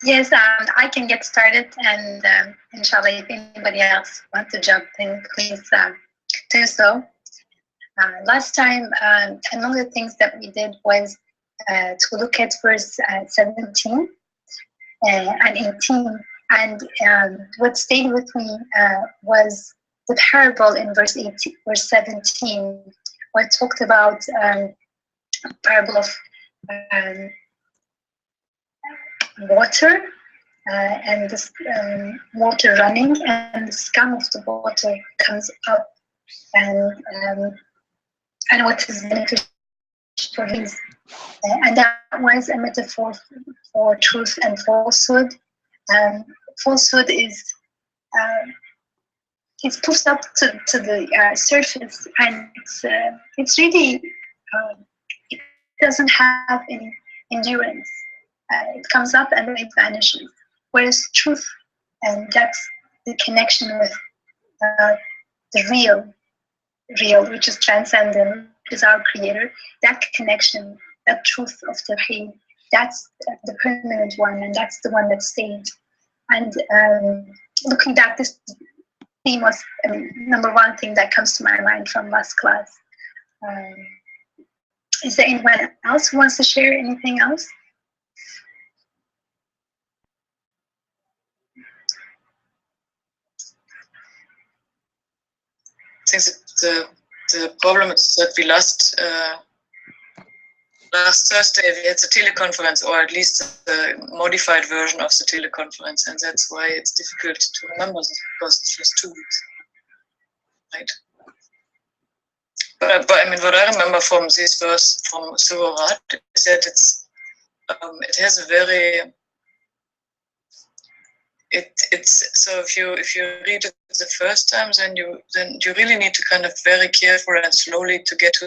Yes, I can get started, and inshallah, if anybody else wants to jump in, please do so. Last time, among the things that we did was to look at verse 17 and 18. And what stayed with me was the parable in verse 18, verse 17, where it talked about parable of water and this water running, and the scum of the water comes up, and what is beneficial for his, and that was a metaphor for truth and falsehood. Falsehood is it's pushed up to the surface, and it's really it doesn't have any endurance. It comes up and then it vanishes. Whereas truth, and that's the connection with the real, which is transcendent, is our creator. That connection, that truth of Tawheed, that's the permanent one, and that's the one that stays. And looking back, this theme was number one thing that comes to my mind from last class. Is there anyone else who wants to share anything else? I think that the problem is that we last Thursday we had the teleconference, or at least the modified version of the teleconference, and that's why it's difficult to remember this, because it's just 2 weeks, right? But I mean, what I remember from this verse from Surat is that it has a very it's so if you read it the first time, then you really need to kind of very careful and slowly to get to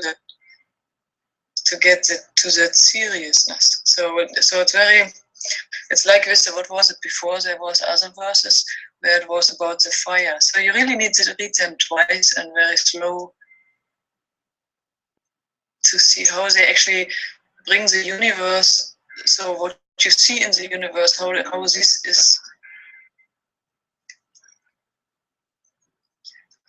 that seriousness. So it's very, it's like with what was it before? There was other verses where it was about the fire. So you really need to read them twice and very slow to see how they actually bring the universe. So what you see in the universe, how this is,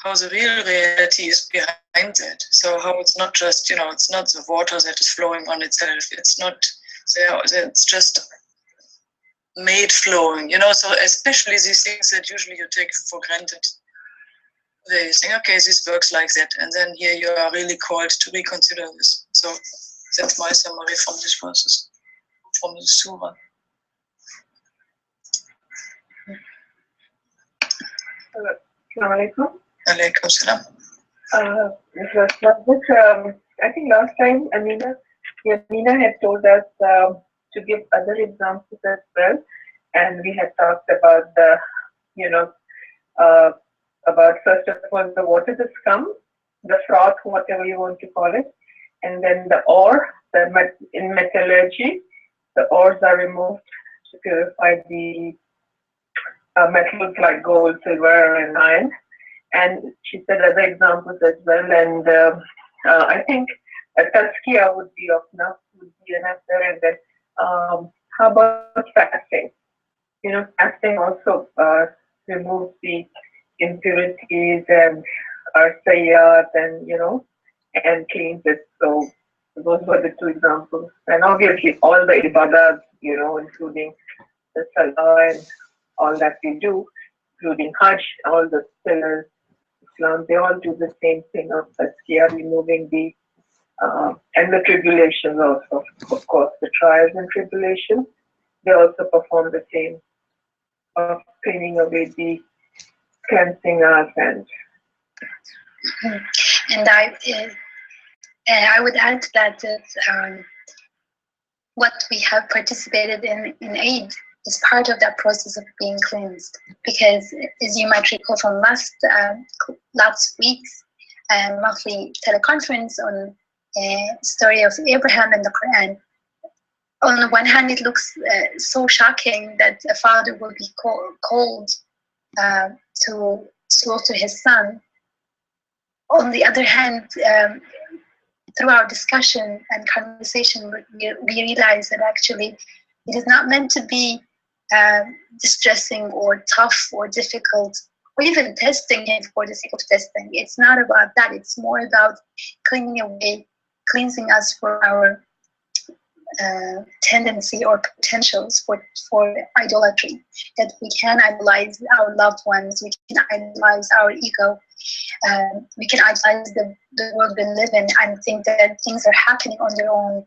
how the real reality is behind that. So how it's not just, it's not the water that is flowing on itself. It's not there, it's just made flowing, so especially these things that usually you take for granted. You think, okay, this works like that. And then here you are really called to reconsider this. So that's my summary from this verses, from the surah. Assalamu alaikum. Alaikum salam. I think last time Yamina had told us to give other examples as well, and we had talked about about first of all the water, the scum, the froth, whatever you want to call it, and then the ore. In metallurgy, the ores are removed to purify the metals like gold, silver, and iron. And she said other examples as well. And I think a tazkiyah would be enough there. And then how about fasting? Fasting also removes the impurities and our sayyat and cleans it. So those were the two examples. And obviously all the ibadah, including the salah and all that we do, including Hajj, all the pillars, Islam, they all do the same thing of tazkiyah, removing the and the tribulations also. Of course, the trials and tribulations, they also perform the same of cleaning away the cleansing us and I would add to that what we have participated in Eid is part of that process of being cleansed, because as you might recall from last week's monthly teleconference on the story of Abraham and the Quran, on the one hand it looks so shocking that a father will be called to slaughter his son. On the other hand, through our discussion and conversation, we realize that actually it is not meant to be distressing or tough or difficult, or even testing him for the sake of testing. It's not about that. It's more about cleansing us for our tendency or potentials for idolatry, that we can idolize our loved ones, we can idolize our ego, we can idolize the world we live in and think that things are happening on their own,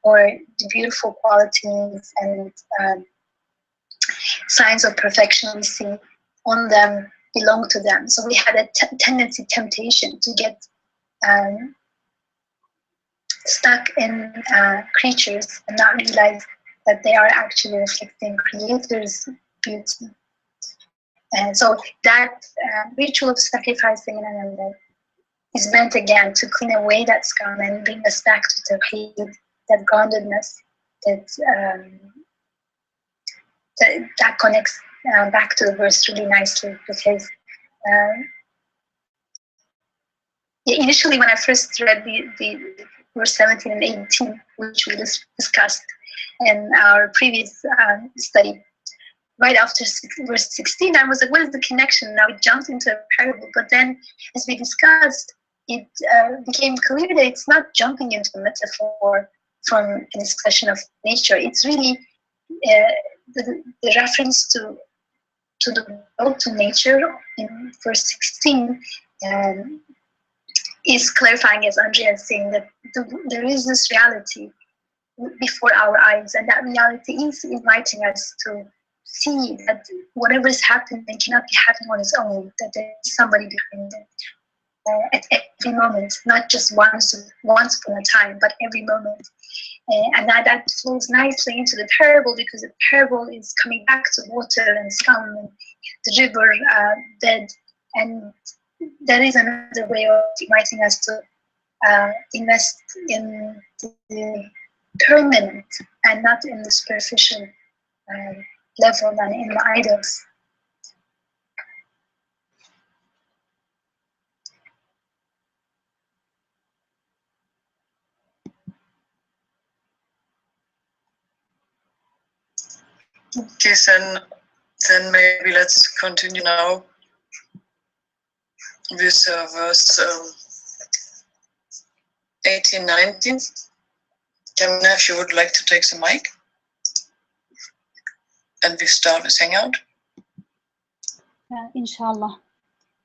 or the beautiful qualities and signs of perfection we see on them belong to them. So we had a temptation to get stuck in creatures and not realize that they are actually reflecting Creator's beauty. And so that ritual of sacrificing an animal is meant again to clean away that scum and bring us back to Tawheed, that groundedness, that connects back to the verse really nicely, because initially when I first read the verse 17 and 18, which we discussed in our previous study, right after verse 16, I was like, what is the connection? Now it jumped into a parable, but then as we discussed, it became clear that it's not jumping into a metaphor from a discussion of nature. It's really the reference to the world, to nature in verse 16, is clarifying, as Andrea is saying, that there is this reality before our eyes, and that reality is inviting us to see that whatever is happening cannot be happening on its own, that there is somebody behind it at every moment, not just once upon a time, but every moment. And that flows nicely into the parable, because the parable is coming back to water and scum and the river bed, and that is another way of inviting us to invest in the permanent and not in the superficial level and in the idols. Okay, then maybe let's continue now with verse 18, 19. Yamina, if you would like to take the mic, and we start with Hangout. Inshallah.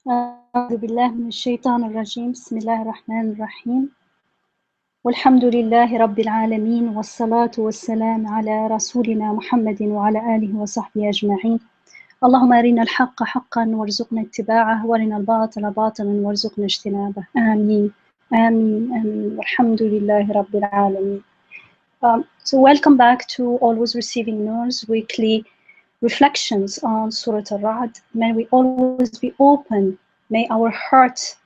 أعوذ بالله من الشيطان الرجيم. بسم الله الرحمن الرحيم. والحمد لله رب العالمين، والصلاة والسلام على رسولنا محمد وعلى آله وصحبه أجمعين. اللهم أرنا الحق حقا وارزقنا اتباعه، وارنا الباطل باطلا وارزقنا اجتنابه. آمين آمين آمين. والحمد لله رب العالمين. So welcome back to Always Receiving Noor's weekly reflections on Surat Al-Ra'd. May we always be open, may our hearts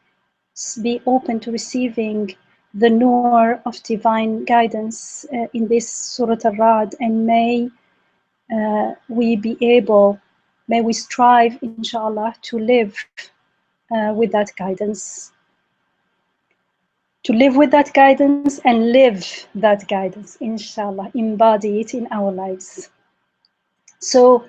be open to receiving the Noor of divine guidance in this Surat Al-Ra'd, and may we strive, inshallah, to live with that guidance. To live with that guidance and live that guidance, inshallah, embody it in our lives. So,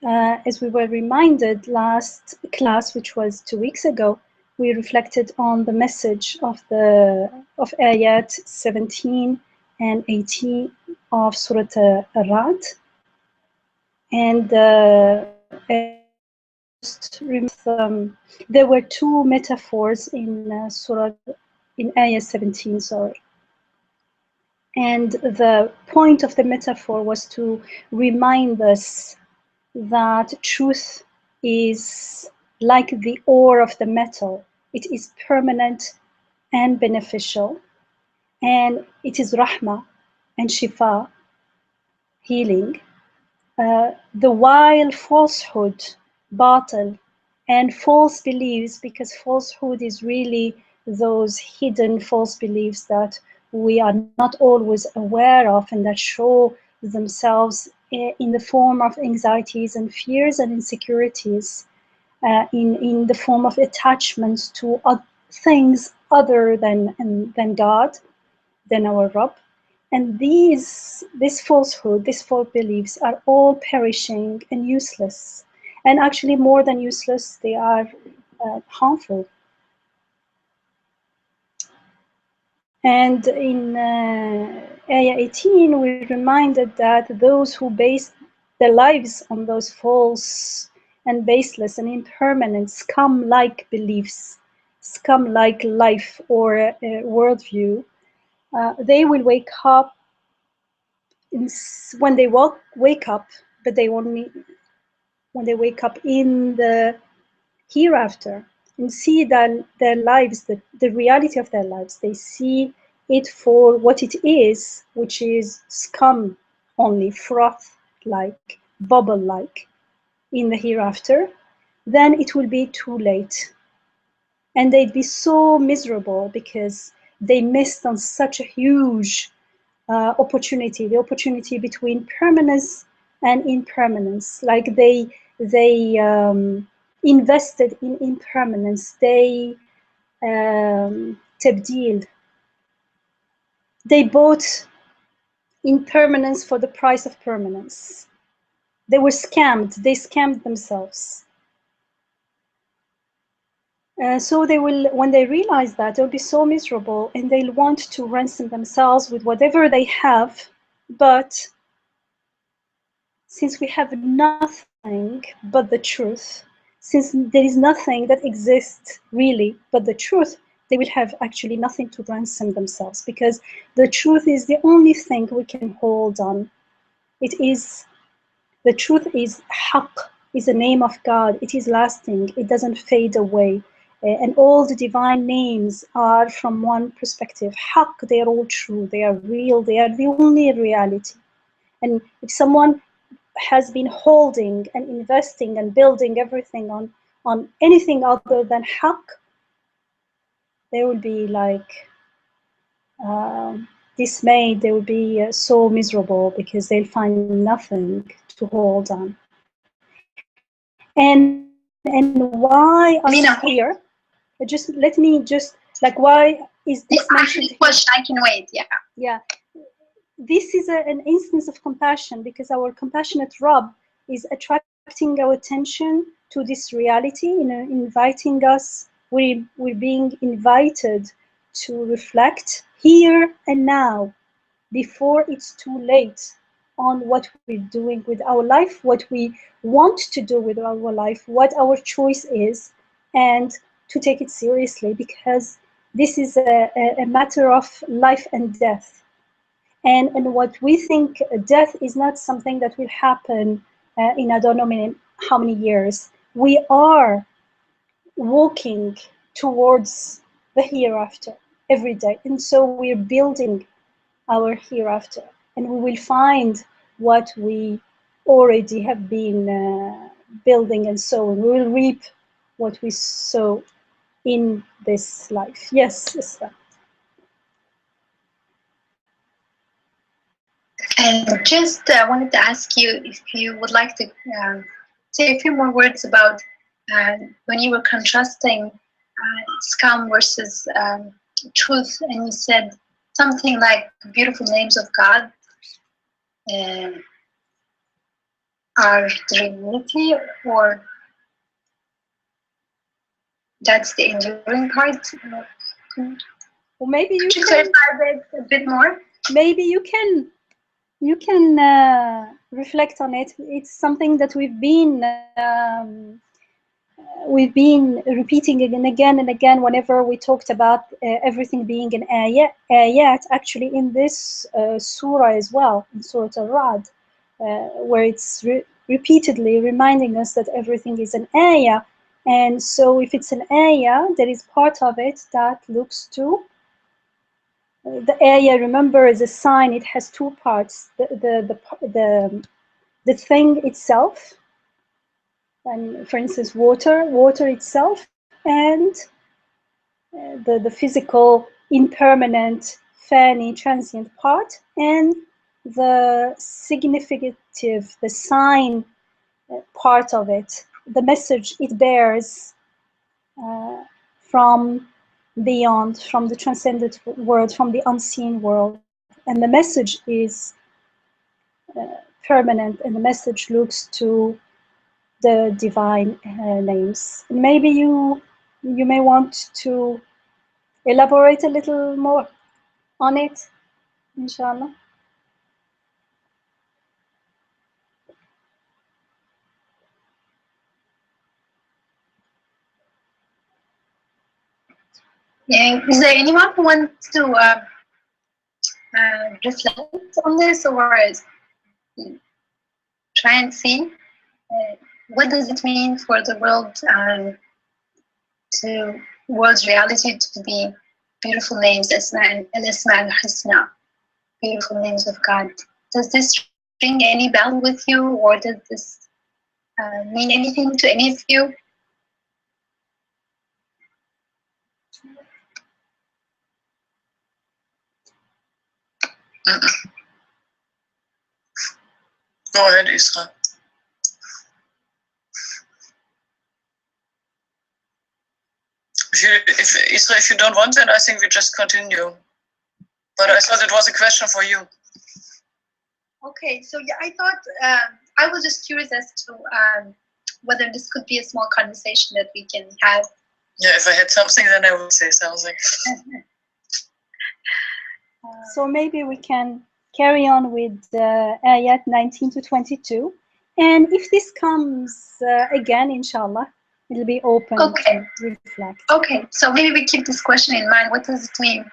as we were reminded last class, which was 2 weeks ago, we reflected on the message of ayat 17 and 18 of Surat Al-Ra'd. And there were two metaphors in ayah 17, sorry. And the point of the metaphor was to remind us that truth is like the ore of the metal. It is permanent and beneficial, and it is rahmah and shifa, healing. The while falsehood, batil, and false beliefs, because falsehood is really those hidden false beliefs that we are not always aware of, and that show themselves in the form of anxieties and fears and insecurities, in the form of attachments to things other than God, than our Rabb, And this falsehood, these false beliefs are all perishing and useless. And actually, more than useless, they are harmful. And in Ayah 18, we're reminded that those who base their lives on those false and baseless and impermanent scum-like beliefs, scum-like life or worldview, they will wake up when they wake up, but they only when they wake up in the hereafter and see that their lives, the reality of their lives, they see it for what it is, which is scum only, froth like, bubble like in the hereafter, then it will be too late. And they'd be so miserable because they missed on such a huge opportunity, the opportunity between permanence and impermanence. Like they invested in impermanence. They tabdil. They bought impermanence for the price of permanence. They were scammed. They scammed themselves. So they will, when they realize that, they'll be so miserable and they'll want to ransom themselves with whatever they have, but since we have nothing but the truth, since there is nothing that exists really but the truth, they will have actually nothing to ransom themselves, because the truth is the only thing we can hold on. It is, the truth is haqq, is the name of God. It is lasting. It doesn't fade away. And all the divine names are from one perspective. Haqq, they are all true. They are real. They are the only reality. And if someone has been holding and investing and building everything on anything other than haqq, they will be like dismayed. They will be so miserable because they'll find nothing to hold on. And why are we here? Just let me just, like, why is this mentioned here? I can wait. Yeah, this is an instance of compassion, because our compassionate Rabb is attracting our attention to this reality, inviting us. We're being invited to reflect here and now, before it's too late, on what we're doing with our life, what we want to do with our life, what our choice is, and to take it seriously, because this is a matter of life and death. And what we think death is not something that will happen in I don't know how many years. We are walking towards the hereafter every day. And so we're building our hereafter. And we will find what we already have been building and sowing. We will reap what we sow in this life. Yes, Esther. And just wanted to ask you if you would like to say a few more words about when you were contrasting scam versus truth, and you said something like beautiful names of God are the reality, or that's the enduring part. Well, maybe you can clarify a bit more. Maybe you can reflect on it. It's something that we've been repeating again and again whenever we talked about everything being an ayat. Actually, in this surah as well, in Surat al-Ra'd, where it's repeatedly reminding us that everything is an ayah. And so if it's an ayah, there is part of it that looks to the ayah. Remember, is a sign. It has two parts: the thing itself, and for instance, water itself, and the physical, impermanent, fani, transient part, and the significative, the sign part of it, the message it bears from beyond, from the transcendent world, from the unseen world. and the message is permanent, and the message looks to the divine names. Maybe you may want to elaborate a little more on it, inshallah. Yeah, is there anyone who wants to reflect on this, or try and see what does it mean for the world, to world's reality to be beautiful names, Asma al-Husna, beautiful names of God? Does this ring any bell with you, or does this mean anything to any of you? Go ahead, Isra. If you don't want that, I think we just continue. But I thought it was a question for you. Okay, so yeah, I thought I was just curious as to whether this could be a small conversation that we can have. Yeah, if I had something, then I would say something. So maybe we can carry on with ayat 19 to 22, and if this comes again, inshallah, it'll be open Okay. to reflect. Okay, so maybe we keep this question in mind. What does it mean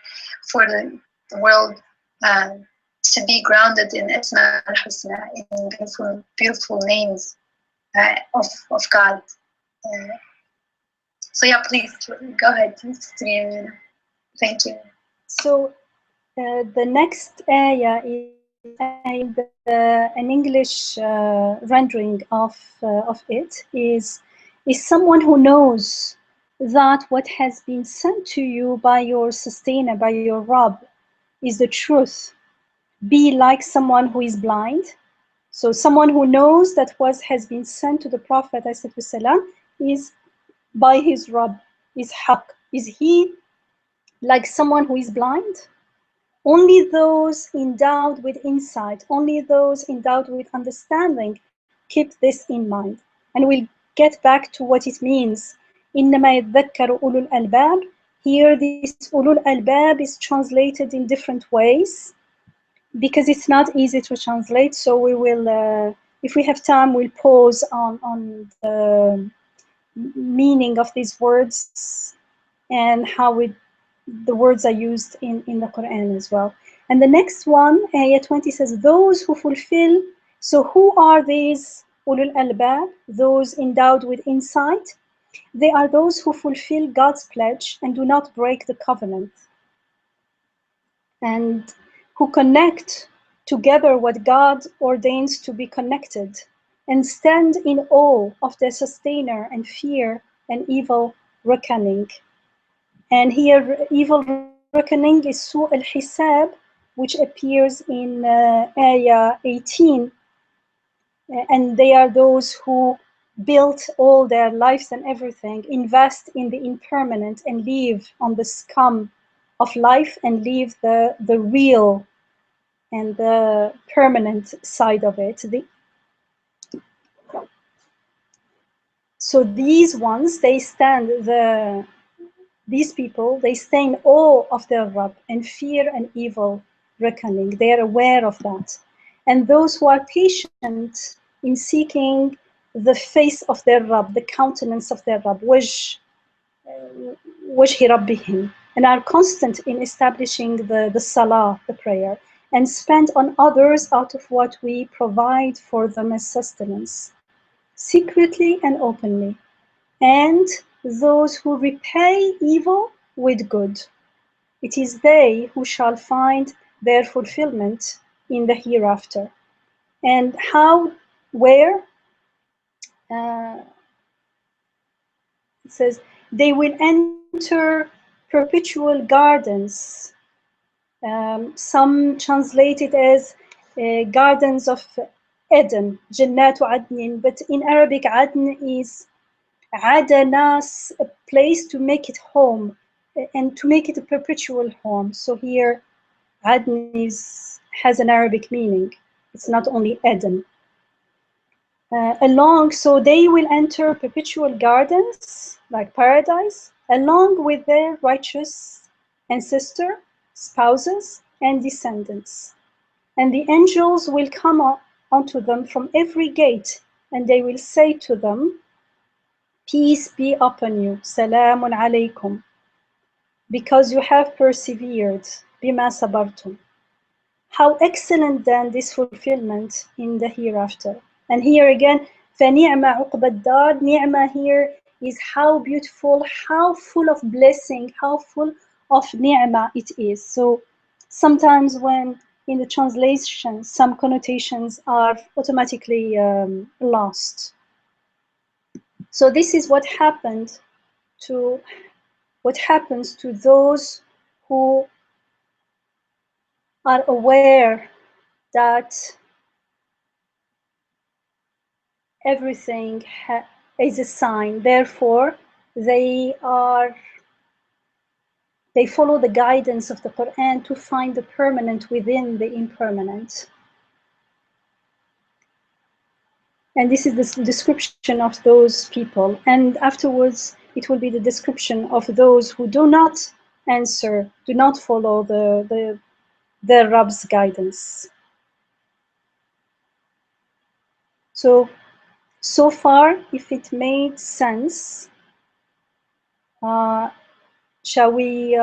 for the world to be grounded in Asma al-Husna, in beautiful, beautiful names of God? So yeah, please go ahead, Sister Yamina. Thank you. So the next ayah is an English rendering of it is someone who knows that what has been sent to you by your sustainer, by your Rabb, is the truth. Be like someone who is blind. So someone who knows that what has been sent to the Prophet ﷺ is by his Rabb, is haqq. Is he like someone who is blind? Only those endowed with insight, only those endowed with understanding keep this in mind. And we'll get back to what it means. إِنَّمَا يَذَّكَّرُ أُولُو الْأَلْبَابِ. Here this ulul albab is translated in different ways because it's not easy to translate. So we will, if we have time, we'll pause on the meaning of these words and how the words are used in the Quran as well. And the next one, ayah 20, says, those who fulfill. So who are these ulul albab, those endowed with insight? They are those who fulfill God's pledge and do not break the covenant, and who connect together what God ordains to be connected, and stand in awe of their sustainer and fear an evil reckoning. And here, evil reckoning is Su' al-Hisab, which appears in ayah 18. And they are those who built all their lives and everything, invest in the impermanent and live on the scum of life and leave the real and the permanent side of it. So these ones, these people, they stay in awe of their Rabb and fear an evil reckoning. They are aware of that. And those who are patient in seeking the face of their Rabb, the countenance of their Rabb, wajhi Rabbihim, and are constant in establishing the salah, the prayer, and spend on others out of what we provide for them as sustenance, secretly and openly. And those who repay evil with good, it is they who shall find their fulfillment in the hereafter. And how, where? It says, they will enter perpetual gardens. Some translate it as gardens of Eden, Jannatu Adnin, but in Arabic, Adn is Adanas, a place to make it home and to make it a perpetual home. So here, Adn has an Arabic meaning. It's not only Eden. So they will enter perpetual gardens, like paradise, along with their righteous ancestor, spouses, and descendants. And the angels will come onto them from every gate, and they will say to them, peace be upon you, salamun alaykum, because you have persevered, bima sabartum. How excellent then this fulfillment in the hereafter. And here again, فَنِعْمَ عُقْبَ الدَّارِ. Ni'mah here is how beautiful, how full of blessing, how full of ni'mah it is. So sometimes when in the translation, some connotations are automatically lost. So this is what happens to those who are aware that everything is a sign. Therefore, they follow the guidance of the Quran to find the permanent within the impermanent. And this is the description of those people. And afterwards, it will be the description of those who do not answer, do not follow the Rabb's guidance. So far, if it made sense, shall we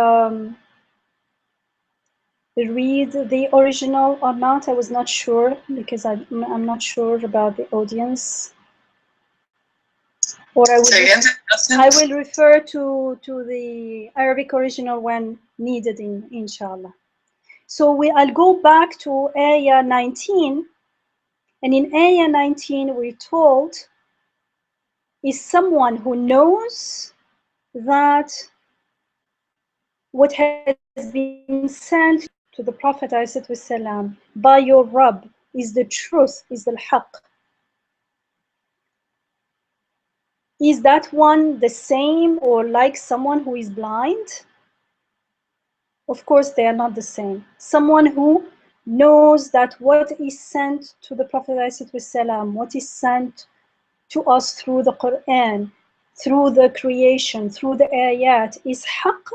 read the original or not? I was not sure because I'm not sure about the audience. Or I will refer to the Arabic original when needed, inshallah. So I'll go back to Ayah 19, and in Ayah 19 we're told is someone who knows that what has been sent to the Prophet ﷺ by your Rabb is the truth, is the haqq. Is that one the same or like someone who is blind? Of course, they are not the same. Someone who knows that what is sent to the Prophet ﷺ, what is sent to us through the Quran, through the creation, through the ayat, is haqq,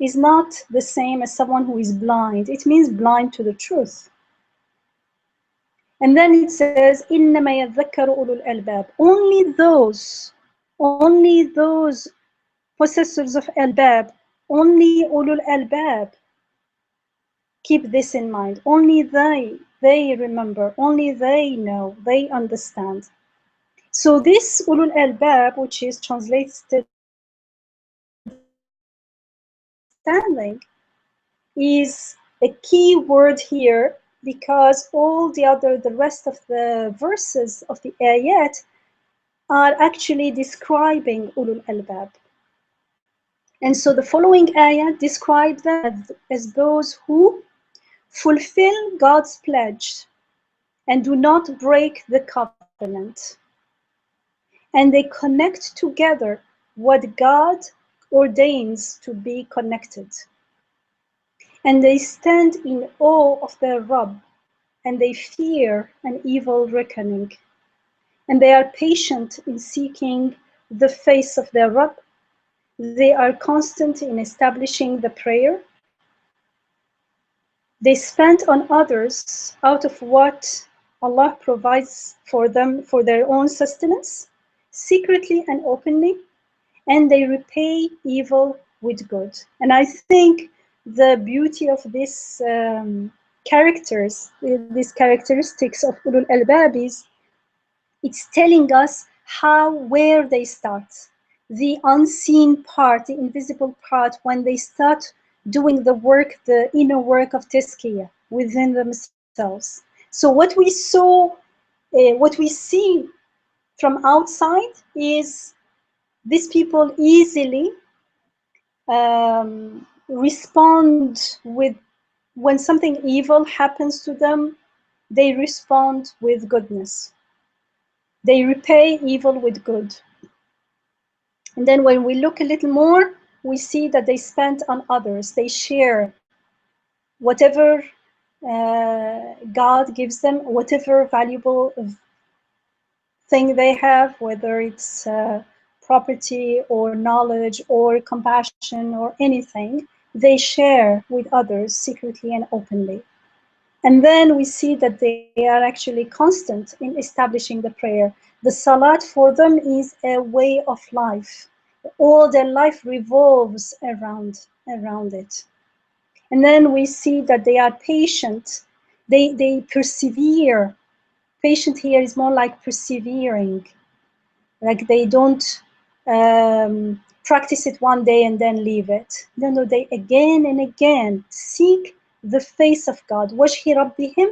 is not the same as someone who is blind. It means blind to the truth. And then it says, إِنَّمَا يَذَّكَّرُ أُولُو الْأَلْبَابِ. Only those possessors of albab, only ulul albab keep this in mind. Only they remember, only they know, they understand. So this ulul albab, which is translated understanding, is a key word here because the rest of the verses of the ayat are actually describing ulul albab. And so the following ayah describe them as those who fulfill God's pledge and do not break the covenant. And they connect together what God ordains to be connected. And they stand in awe of their Rabb, and they fear an evil reckoning. And they are patient in seeking the face of their Rabb. They are constant in establishing the prayer. They spend on others out of what Allah provides for them for their own sustenance, secretly and openly, and they repay evil with good. And I think the beauty of these these characteristics of Ulul Albab is it's telling us where they start. The unseen part, the invisible part, when they start doing the work, the inner work of tazkiyah within themselves. So what we see from outside is these people easily respond with, when something evil happens to them, they respond with goodness. They repay evil with good. And then when we look a little more, we see that they spend on others. They share whatever God gives them, whatever valuable thing they have, whether it's property or knowledge or compassion or anything, they share with others secretly and openly. And then we see that they are actually constant in establishing the prayer. The salat for them is a way of life. All their life revolves around it. And then we see that they are patient. They persevere. Patient here is more like persevering. Like they don't practice it one day and then leave it. No, they again and again seek the face of God. وَجْهِ رَبِّهِمْ.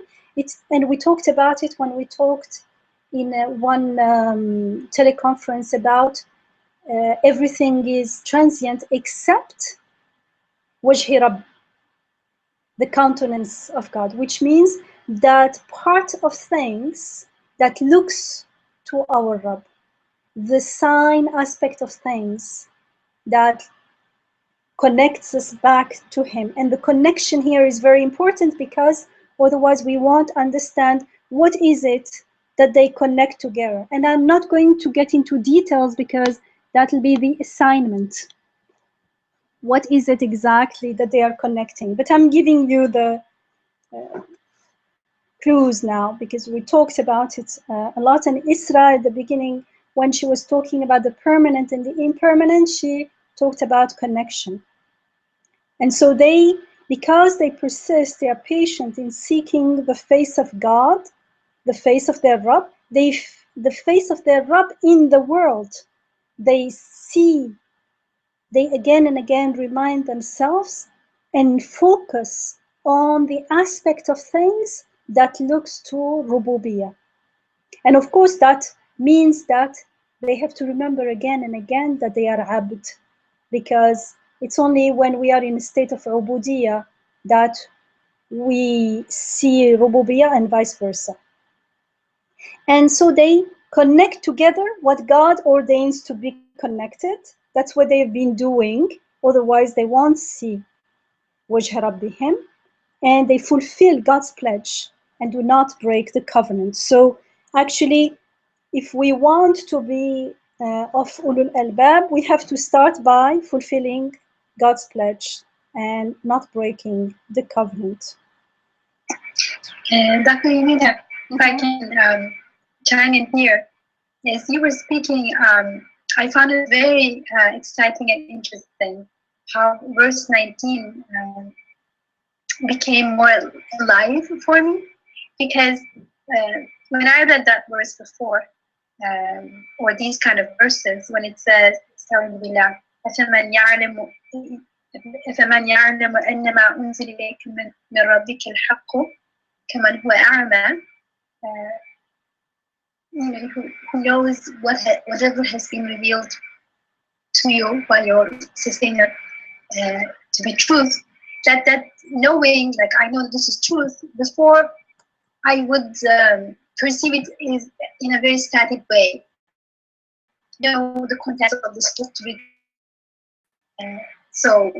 And we talked about it when we talked in one teleconference about everything is transient except وَجْهِ رَبِّ, the countenance of God, which means that part of things that looks to our Rabb, the sign aspect of things that connects us back to him. And the connection here is very important, because otherwise we won't understand what is it that they connect together. And I'm not going to get into details because that will be the assignment. What is it exactly that they are connecting? But I'm giving you the clues now, because we talked about it a lot. And Isra at the beginning, when she was talking about the permanent and the impermanent, she talked about connection. And so they, because they persist, they are patient in seeking the face of God, the face of their Rabb, the face of their Rabb in the world. They see, they again and again remind themselves and focus on the aspect of things that looks to Rububiyyah. And of course that means that they have to remember again and again that they are Abd, because it's only when we are in a state of Ubudiyyah that we see Rububiyyah and vice versa. And so they connect together what God ordains to be connected. That's what they've been doing. Otherwise they won't see Wajha Rabbihim, and they fulfill God's pledge and do not break the covenant. So actually, if we want to be of Ulul Albab, we have to start by fulfilling God's pledge and not breaking the covenant. Dr. Yamina, if I can chime in here. As you were speaking, I found it very exciting and interesting how verse 19 became more alive for me, because when I read that verse before, or these kind of verses, when it says, أَفَمَنْ يَعْلَمُ أَنَّمَا أُنزِلَ إِلَيْكَ مِنْ رَبِّكَ الْحَقُّ كَمَنْ هُوَ أَعْمَى, who knows whatever has been revealed to you by your sustainer to be truth, that knowing, like I know this is truth, before I would perceive it is in a very static way. Know the context of this book to read. So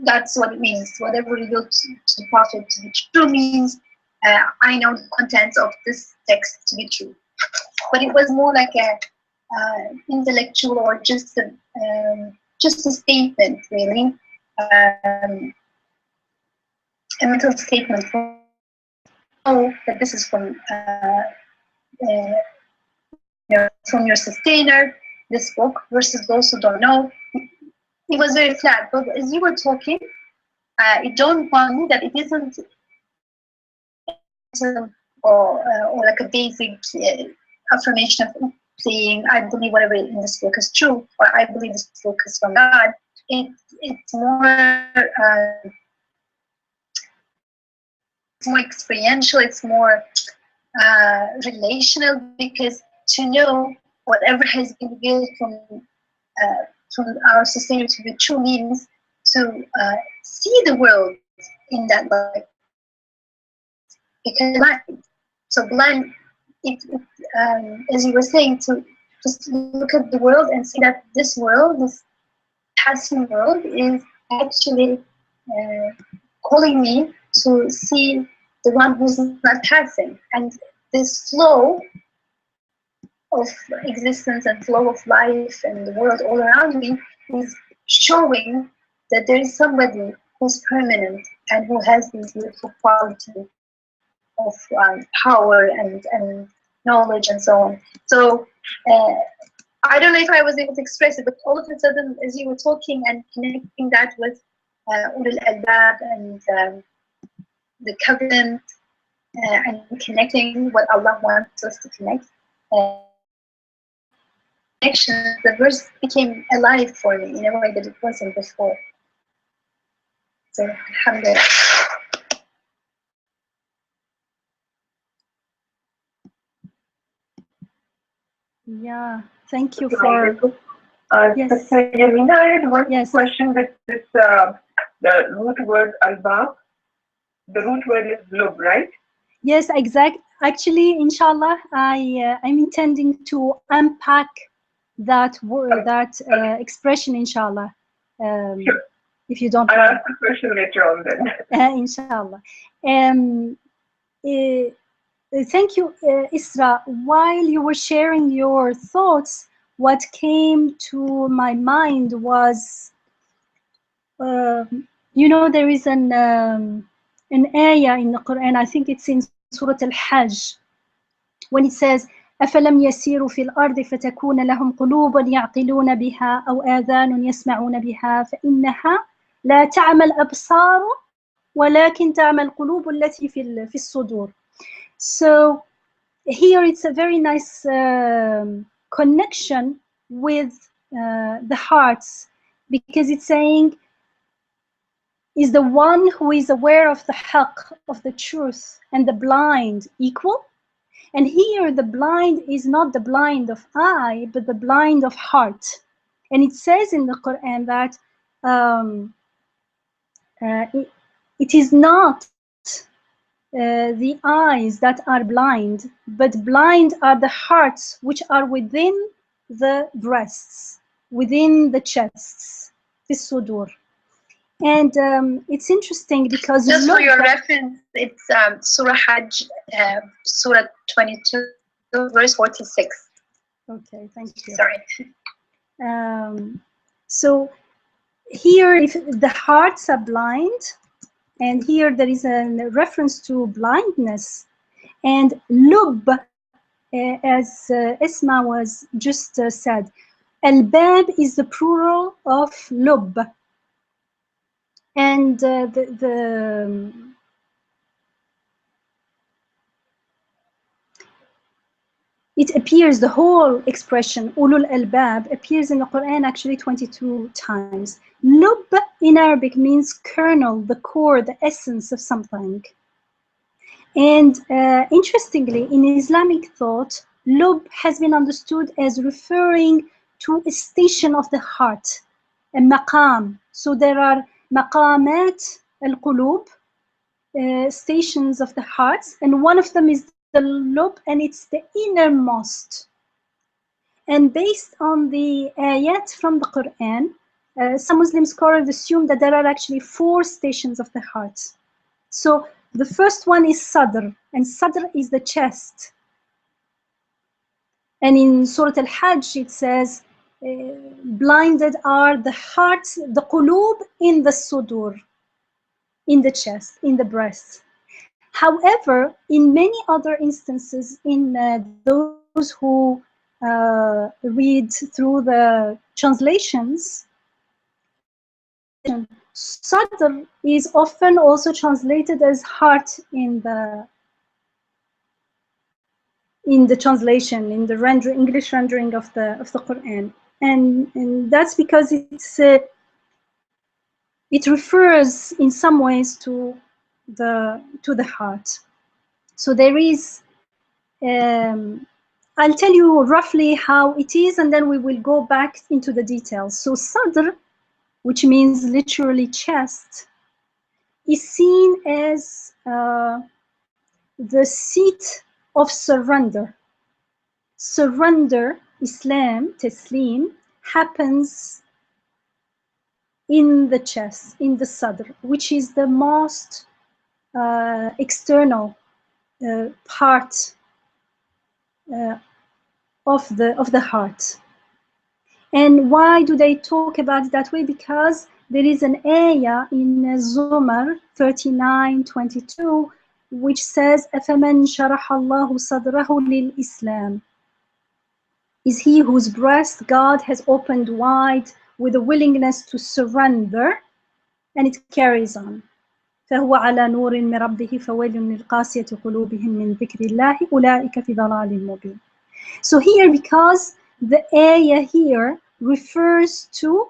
that's what it means. Whatever revealed to the Prophet to be true means I know the contents of this text to be true. But it was more like a intellectual, or just a statement, really, a mental statement. Know that this is from from your sustainer, this book, versus those who don't know. It was very flat. But as you were talking, it dawned upon me that it isn't or like a basic affirmation of saying, I believe whatever in this book is true, or I believe this book is from God. It's more experiential, it's more relational, because to know whatever has been revealed from our sustainer to be true means to see the world in that light. Because blind, so blind, as you were saying, to just look at the world and see that this world, this passing world, is actually calling me to see the one who's not passing. And this flow of existence and flow of life and the world all around me is showing that there is somebody who's permanent and who has these beautiful qualities of power and knowledge and so on. So I don't know if I was able to express it, but all of a sudden, as you were talking and connecting that with ulul albab and the covenant and connecting what Allah wants us to connect, connection, the verse became alive for me in a way that it wasn't before. So, alhamdulillah. Yeah, thank you for. Yes. Dr. Yamina, I had one Yes. question with this, the root word albab. The root word is lub, right? Yes, exact. Actually, inshallah, I'm intending to unpack that word, that expression, inshallah. Sure. If you don't I'll mind. ask the question later on then. Inshallah. Thank you, Isra. While you were sharing your thoughts, what came to my mind was, you know, there is an ayah in the Quran, I think it's in Surat Al-Hajj, when it says, أفلم يسيروا في الأرض فتكون لهم قلوب يعقلون بها أو آذان يسمعون بها فإنها لا تعمى الأبصار ولكن تعمى القلوب التي في الصدور. So here it's a very nice connection with the hearts, because it's saying, is the one who is aware of the haqq, of the truth, and the blind equal? And here the blind is not the blind of eye, but the blind of heart. And it says in the Quran that it is not the eyes that are blind, but blind are the hearts which are within the breasts, within the chests, في الصدور. And it's interesting because just for your reference, it's Surah Hajj, Surah 22, verse 46. Okay, thank you. Sorry. So here, if the hearts are blind, and here there is a reference to blindness, and lub, as Isma was just said, al-bab is the plural of lub. And it appears, the whole expression ulul albab appears in the Quran actually 22 times. Lub in Arabic means kernel, the core, the essence of something. And interestingly, in Islamic thought, lub has been understood as referring to a station of the heart, a maqam. So there are maqamat al-qulub, stations of the hearts, and one of them is the lub, and it's the innermost. And based on the ayat from the Quran, some Muslim scholars assume that there are actually 4 stations of the heart. So the first one is sadr, and sadr is the chest. And in Surah Al-Hajj it says, blinded are the hearts, the qulub in the sudur, in the chest, in the breast. However, in many other instances, in those who read through the translations, sadr is often also translated as heart in the translation, in the English rendering of the Quran, and that's because it refers in some ways to the heart. So there is, I'll tell you roughly how it is, and then we will go back into the details. So sadr, which means literally chest, is seen as the seat of surrender. Surrender, Islam, taslim, happens in the chest, in the sadr, which is the most external part of the heart. And why do they talk about it that way? Because there is an ayah in Zumar 39:22 which says أَفَمَنْ شَرَحَ اللَّهُ صَدْرَهُ لِلْإِسْلَامِ, is he whose breast God has opened wide with a willingness to surrender. And it carries on. فهو على نور من ربه فويل للقاسية قلوبهم من ذكر الله أولئك في ضلال مبين. So here, because the ayah here refers to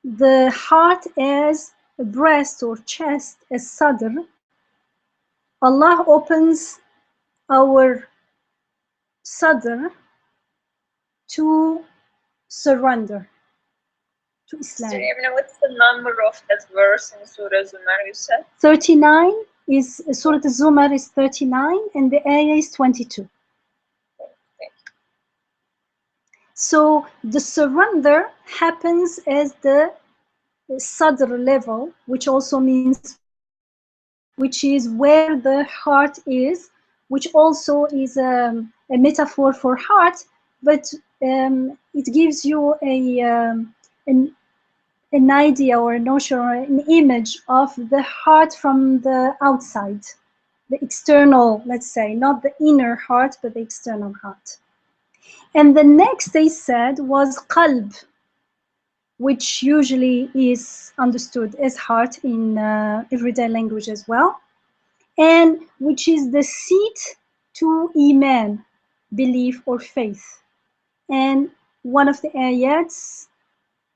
the heart as a breast or chest, as sadr, Allah opens our sadr to surrender to Islam. Sister Yamina, what's the number of that verse in Surah Zumar you said? 39 is Surah Zumar is 39 and the ayah is 22. So the surrender happens as the sadr level, which also means, which is where the heart is, which also is a metaphor for heart, but it gives you an idea or a notion or an image of the heart from the outside, the external, let's say, not the inner heart, but the external heart. And the next they said was qalb, which usually is understood as heart in everyday language as well, and which is the seat to iman, belief or faith. And one of the ayats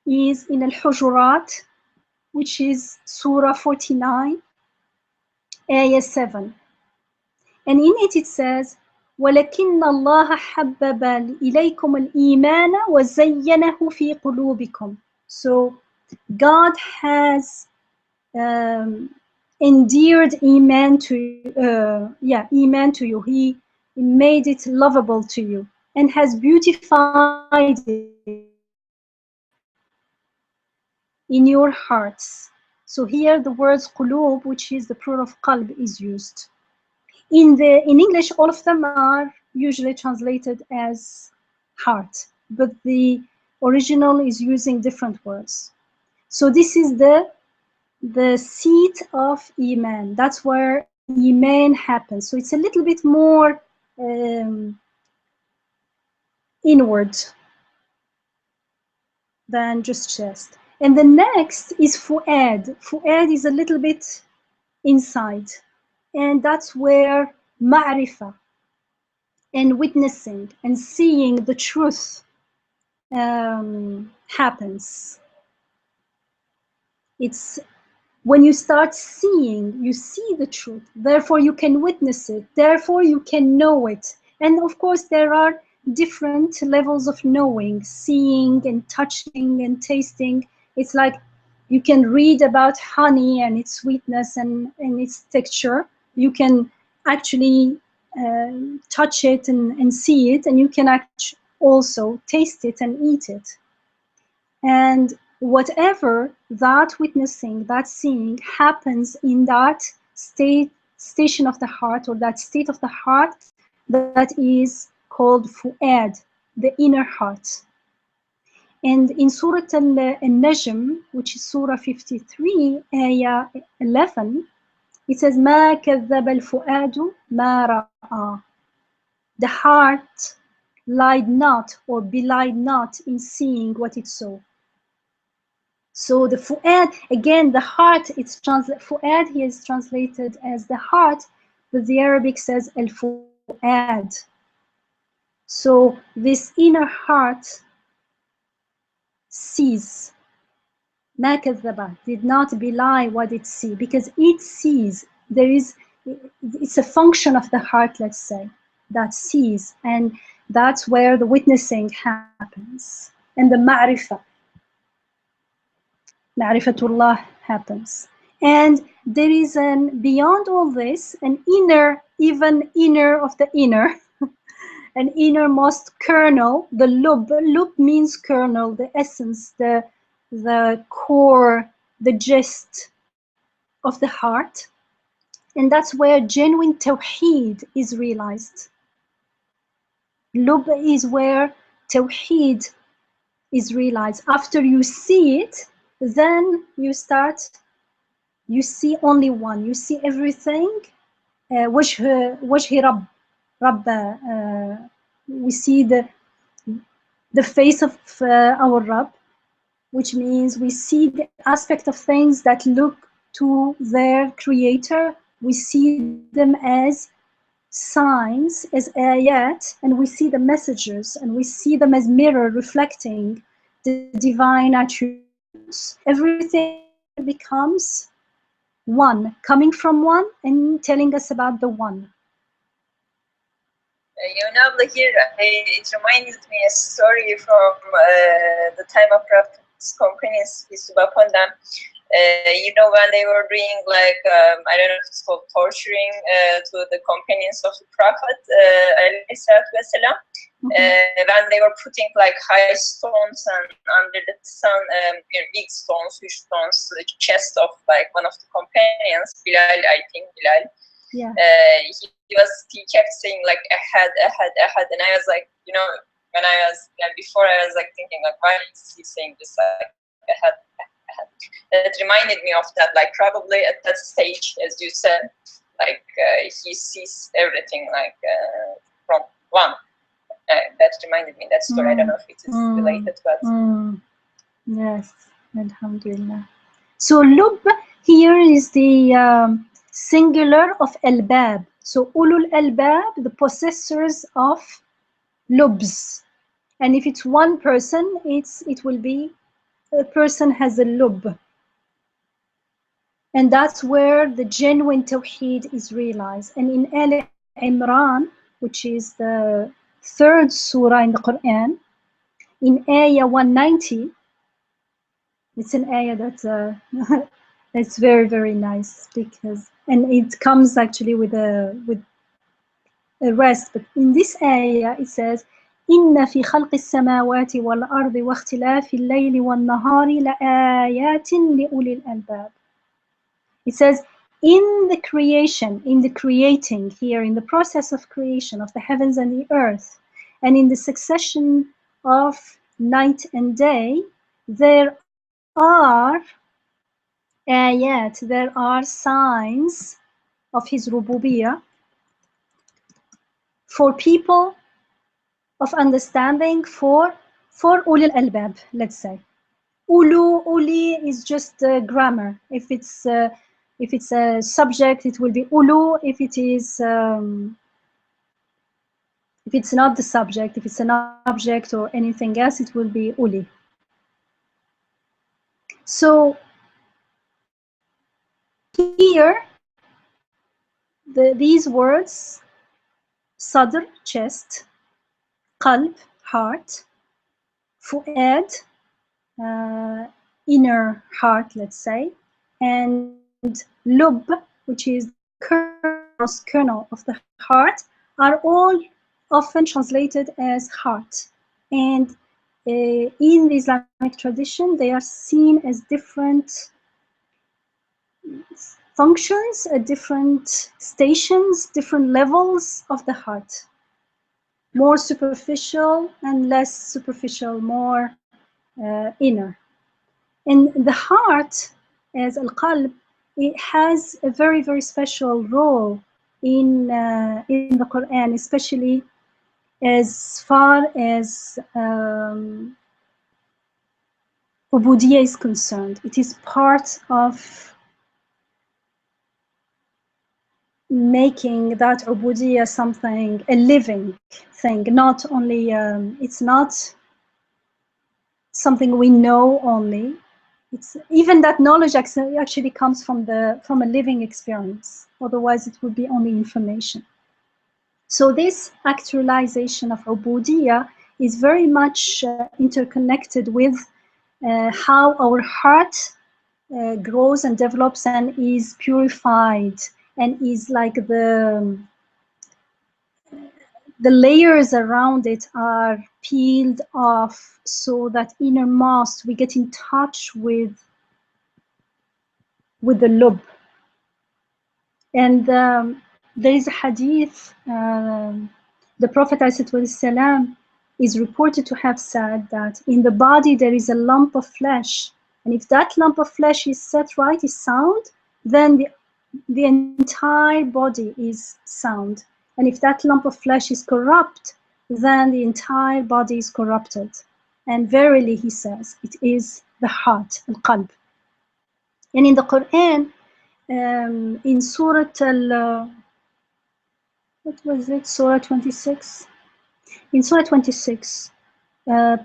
is in Al-Hujurat, which is Surah 49, ayah 7. And in it it says, وَلَكِنَّ اللَّهَ حَبَّبَ إِلَيْكُمُ الْإِيمَانَ وَزَيَّنَهُ فِي قُلُوبِكُمْ. So God has endeared Iman to Iman to you. He made it lovable to you and has beautified it in your hearts. So here the words qulub, which is the plural of qalb, is used. In English, all of them are usually translated as heart, but the original is using different words. So this is the seat of Iman. That's where Iman happens. So it's a little bit more inward than just chest. And the next is Fu'ad. Fu'ad is a little bit inside. And that's where Ma'rifah and witnessing and seeing the truth happens. It's when you start seeing, you see the truth, therefore you can witness it, therefore you can know it. And of course there are different levels of knowing, seeing and touching and tasting. It's like you can read about honey and its sweetness and its texture. You can actually touch it and see it, and you can actually also taste it and eat it. And whatever that witnessing, that seeing happens in that station of the heart, or that state of the heart, that is called fu'ad, the inner heart. And in Surah Al-Najm, which is Surah 53, ayah 11, it says, مَا كَذَّبَ الْفُؤَادُ مَا رَأَى. The heart lied not or belied not in seeing what it saw. So the fu'ad, again, the heart, it's fu'ad here is translated as the heart, but the Arabic says al-fu'ad. So this inner heart sees, ma kadhaba, did not belie what it sees, because it sees. It's a function of the heart, let's say, that sees, and that's where the witnessing happens, and the Ma'rifatullah happens. And there is beyond all this, an inner, even inner of the inner, an innermost kernel, the lub. Lub means kernel, the essence, the core, the gist of the heart. And that's where genuine tawheed is realized. Lub is where tawheed is realized. After you see it, then you see only one. You see everything. وجه رب. We see the face of our Rabb, which means we see the aspect of things that look to their creator. We see them as signs, as ayat, and we see the messages, and we see them as mirror reflecting the divine attributes. Everything becomes one, coming from one and telling us about the one. Here, it reminded me a story from the time of Prophet's companions, peace be upon them. When they were doing I don't know if it's called torturing to the companions of the Prophet, when they were putting high stones and under the sun, big stones, huge stones, to the chest of one of the companions, Bilal, I think Bilal. Yeah. He kept saying ahad, and I was when I was before I was thinking why is he saying this ahad. It reminded me of that, probably at that stage, as you said, he sees everything from one. That reminded me that story. I don't know if it is related, but yes, alhamdulillah. So lub here is the singular of albab. So ulul albab, the possessors of lubs. And if it's one person, it will be a person has a lub. And that's where the genuine tawheed is realized. And in Al Imran, which is the third surah in the Quran, in ayah 190, it's an ayah that it's very, very nice, because, and it comes actually with a rest. But in this ayah, it says, إن في خلق السماوات والأرض واختلاف الليل والنهار لآيات لأولي الألباب. It says, in the creation, in the creating here, in the process of creation of the heavens and the earth, and in the succession of night and day, there are ayat, there are signs of his rububiyyah for people of understanding, for ulil albab, let's say. Uli is just grammar. If it's a subject, it will be ulu. If it's not the subject, if it's an object or anything else, it will be uli. So here, these words, sadr, chest, qalb, heart, fu'ad, inner heart, let's say, and lub, which is kernel of the heart, are all often translated as heart. And in the Islamic tradition, they are seen as different functions at different stations, different levels of the heart. More superficial and less superficial, more inner. And the heart, as al-qalb, it has a very, very special role in the Quran, especially as far as ubudiyyah is concerned. It is part of making that ubudiyyah something, a living thing, not only, it's not something we know only. It's even that knowledge actually comes from a living experience. Otherwise, it would be only information. So this actualization of ubudiyyah is very much interconnected with how our heart grows and develops and is purified, and is like the layers around it are peeled off, so that innermost we get in touch with the lub. And there is a hadith, the Prophet ﷺ is reported to have said that in the body there is a lump of flesh, and if that lump of flesh is set right, is sound, then the entire body is sound. And if that lump of flesh is corrupt, then the entire body is corrupted. And verily, he says, it is the heart, al-qalb. And in the Quran, in Surat what was it? Surah 26. In Surah 26,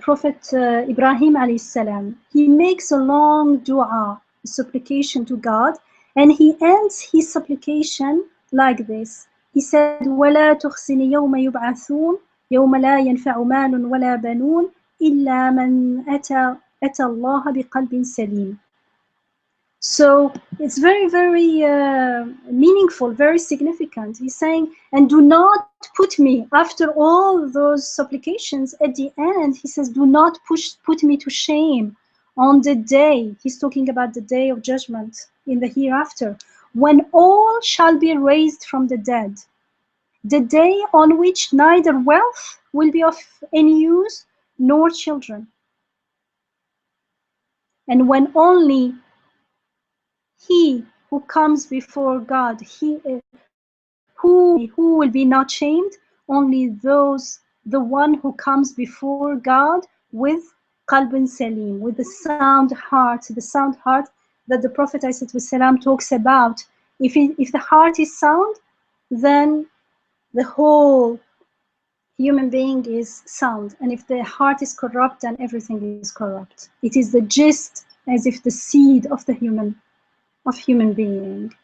Prophet Ibrahim alayhi salam, he makes a long dua, a supplication to God, and he ends his supplication like this. He said, وَلَا تُخْزِنِ يَوْمَ يُبْعَثُونَ يَوْمَ لَا يَنْفَعُ مَالٌ وَلَا بَنُونَ إِلَّا مَنْ أَتَى اللَّهَ بِقَلْبٍ سَلِيمٍ. So it's very, very meaningful, very significant. He's saying, and do not put me, after all those supplications, at the end, he says, do not put me to shame on the day. He's talking about the day of judgment in the hereafter, when all shall be raised from the dead. The day on which neither wealth will be of any use, nor children. And when only he who comes before God, who will be not shamed, only the one who comes before God with qalbun salim, with the sound heart that the Prophet ﷺ talks about. If the heart is sound, then the whole human being is sound, and if the heart is corrupt, then everything is corrupt. It is the gist, as if the seed of the human being.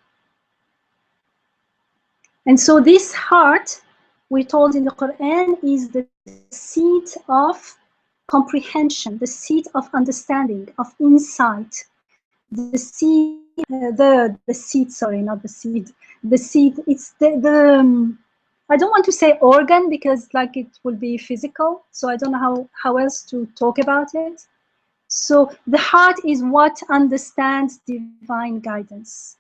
And so this heart, we're told in the Quran, is the seat of comprehension, the seat of understanding, of insight, the seed, the seed, sorry, not the seed, the seed, it's the I don't want to say organ because like it will be physical, so I don't know how else to talk about it. So the heart is what understands divine guidance.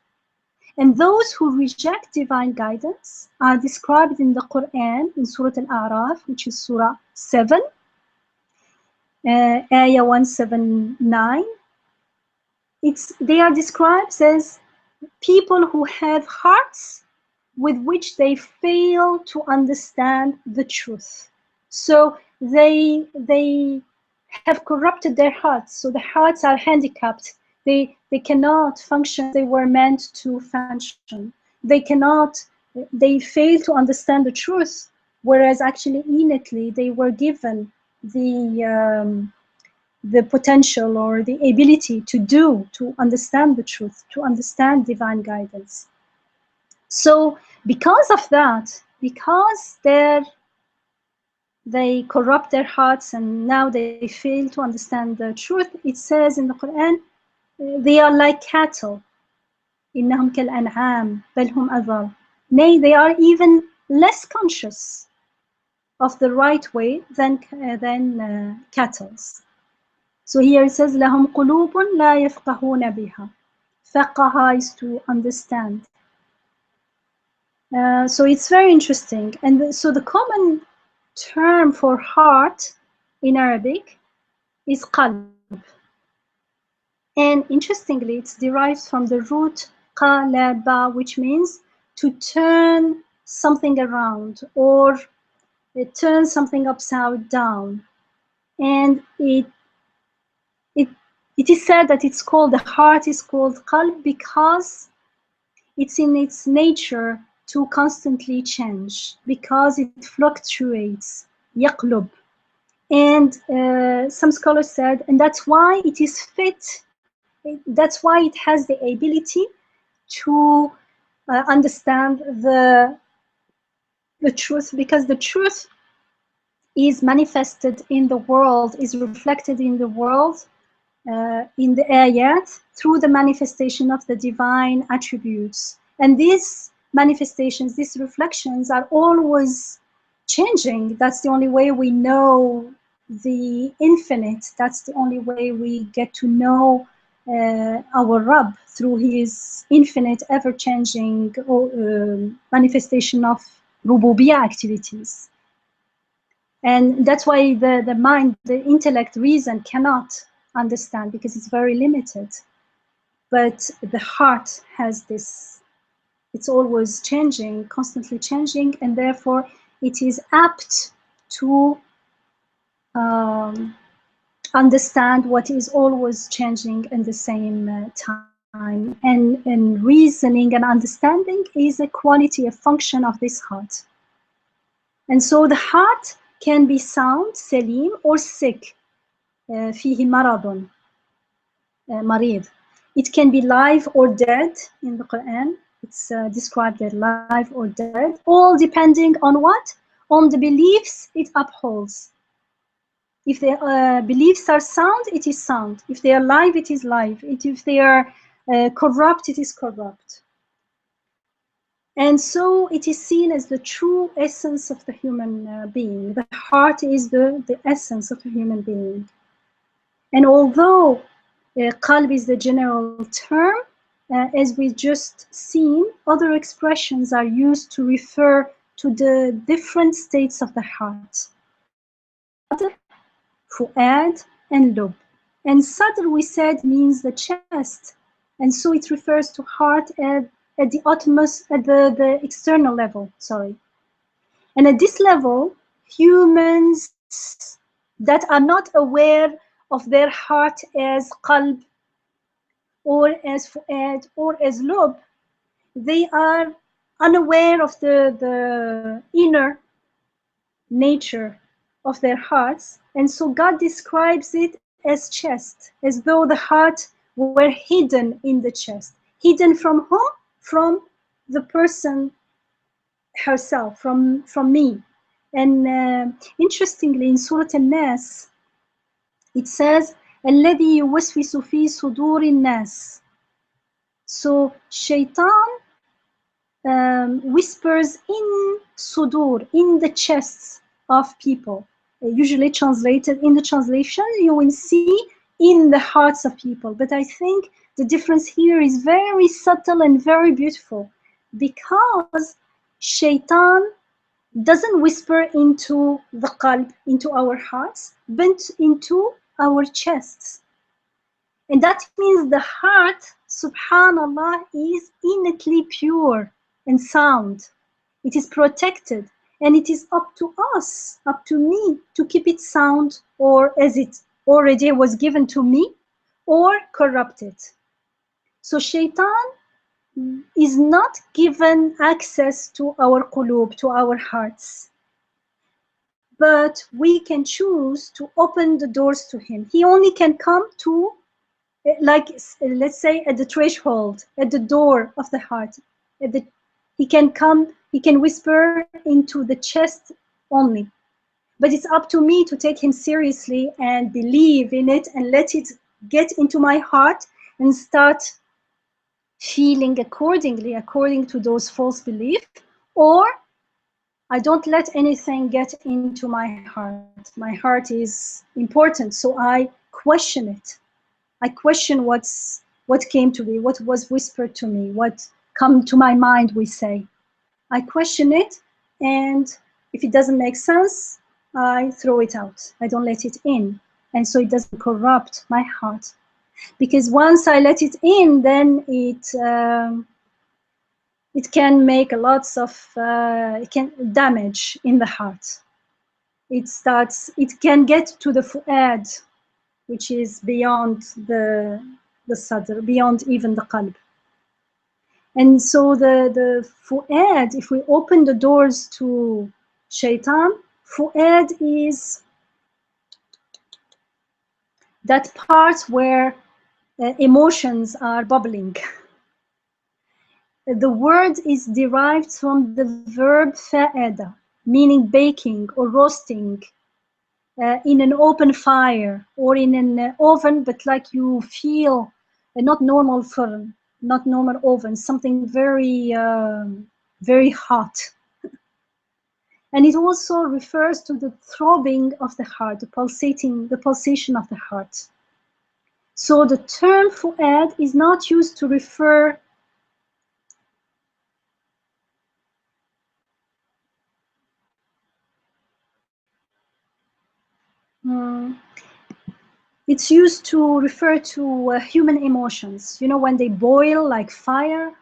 And those who reject divine guidance are described in the Quran in Surah Al-A'raf, which is Surah 7, Ayah 179. They are described as people who have hearts with which they fail to understand the truth. So they have corrupted their hearts. So the hearts are handicapped. They cannot function. They were meant to function. They fail to understand the truth, whereas actually innately they were given the potential or the ability to understand the truth, to understand divine guidance. So because of that, because they corrupt their hearts and now they fail to understand the truth, it says in the Quran, they are like cattle. إِنَّهُمْ كَالْأَنْعَامِ بَلْ هُمْ أَضَلُّ. Nay, they are even less conscious of the right way than cattle. So here it says, لَهُمْ قُلُوبٌ لَا يَفْقَهُونَ بِهَا. فَقَهَ is to understand. So it's very interesting. And so the common term for heart in Arabic is qalb. And interestingly, it's derived from the root qalaba, which means to turn something around or turn something upside down. And it is said that the heart is called qalb because it's in its nature to constantly change, because it fluctuates, yaqlub. And some scholars said, and that's why it is fit, that's why it has the ability to understand the truth, because the truth is manifested in the world, is reflected in the world, in the ayat, through the manifestation of the divine attributes. And these manifestations, these reflections are always changing. That's the only way we know the infinite. That's the only way we get to know our Rabb, through his infinite, ever-changing manifestation of rububiyyah activities. And that's why the mind, the intellect, reason cannot understand, because it's very limited. But the heart has this, it's always changing, constantly changing, and therefore it is apt to understand what is always changing in the same time. And reasoning and understanding is a quality, a function of this heart. And so the heart can be sound, salim, or sick. فيه مرض, مريض. It can be live or dead. In the Quran, it's described as live or dead, all depending on what? On the beliefs it upholds. If the beliefs are sound, it is sound. If they are live, it is live. If they are corrupt, it is corrupt. And so it is seen as the true essence of the human being. The heart is the essence of the human being. And although qalb is the general term, as we just seen, other expressions are used to refer to the different states of the heart. Sadr, fu'ad, and lub. And sadr, we said, means the chest. And so it refers to heart at the utmost, at the external level, sorry. And at this level, humans that are not aware of their heart as qalb, or as fu'ad, or as lub, they are unaware of the inner nature of their hearts. And so God describes it as chest, as though the heart were hidden in the chest. Hidden from whom? From the person herself, from me. And interestingly, in Surat An-Nas, it says, الذي يوسوس في صدور الناس. So shaitan whispers in sudur, in the chests of people. Usually translated, in the translation, you will see in the hearts of people. But I think the difference here is very subtle and very beautiful, because shaitan doesn't whisper into the qalb, into our hearts, but into our chests. And that means the heart, subhanallah, is innately pure and sound. It is protected, and it is up to us, up to me, to keep it sound, or as it already was given to me, or corrupt it. So shaitan is not given access to our qulub, to our hearts. But we can choose to open the doors to him. He only can come to, like, let's say, at the threshold, at the door of the heart. He can come, he can whisper into the chest only. But it's up to me to take him seriously and believe in it and let it get into my heart and start feeling accordingly, according to those false beliefs. Or I don't let anything get into my heart. My heart is important, so I question it. I question what came to me, what was whispered to me, what come to my mind, we say. I question it, and if it doesn't make sense, I throw it out. I don't let it in. And so it doesn't corrupt my heart. Because once I let it in, then it can make lots of it can damage in the heart. It can get to the fu'ad, which is beyond the sadr, beyond even the qalb. And so the fu'ad, if we open the doors to shaitan, fu'ad is that part where emotions are bubbling. The word is derived from the verb fa'ada, meaning baking or roasting in an open fire or in an oven, but like you feel not normal furn, not normal oven, something very, very hot. And it also refers to the throbbing of the heart, the pulsation of the heart. So the term fu'ad is not used to refer it's used to refer to human emotions, you know, when they boil like fire.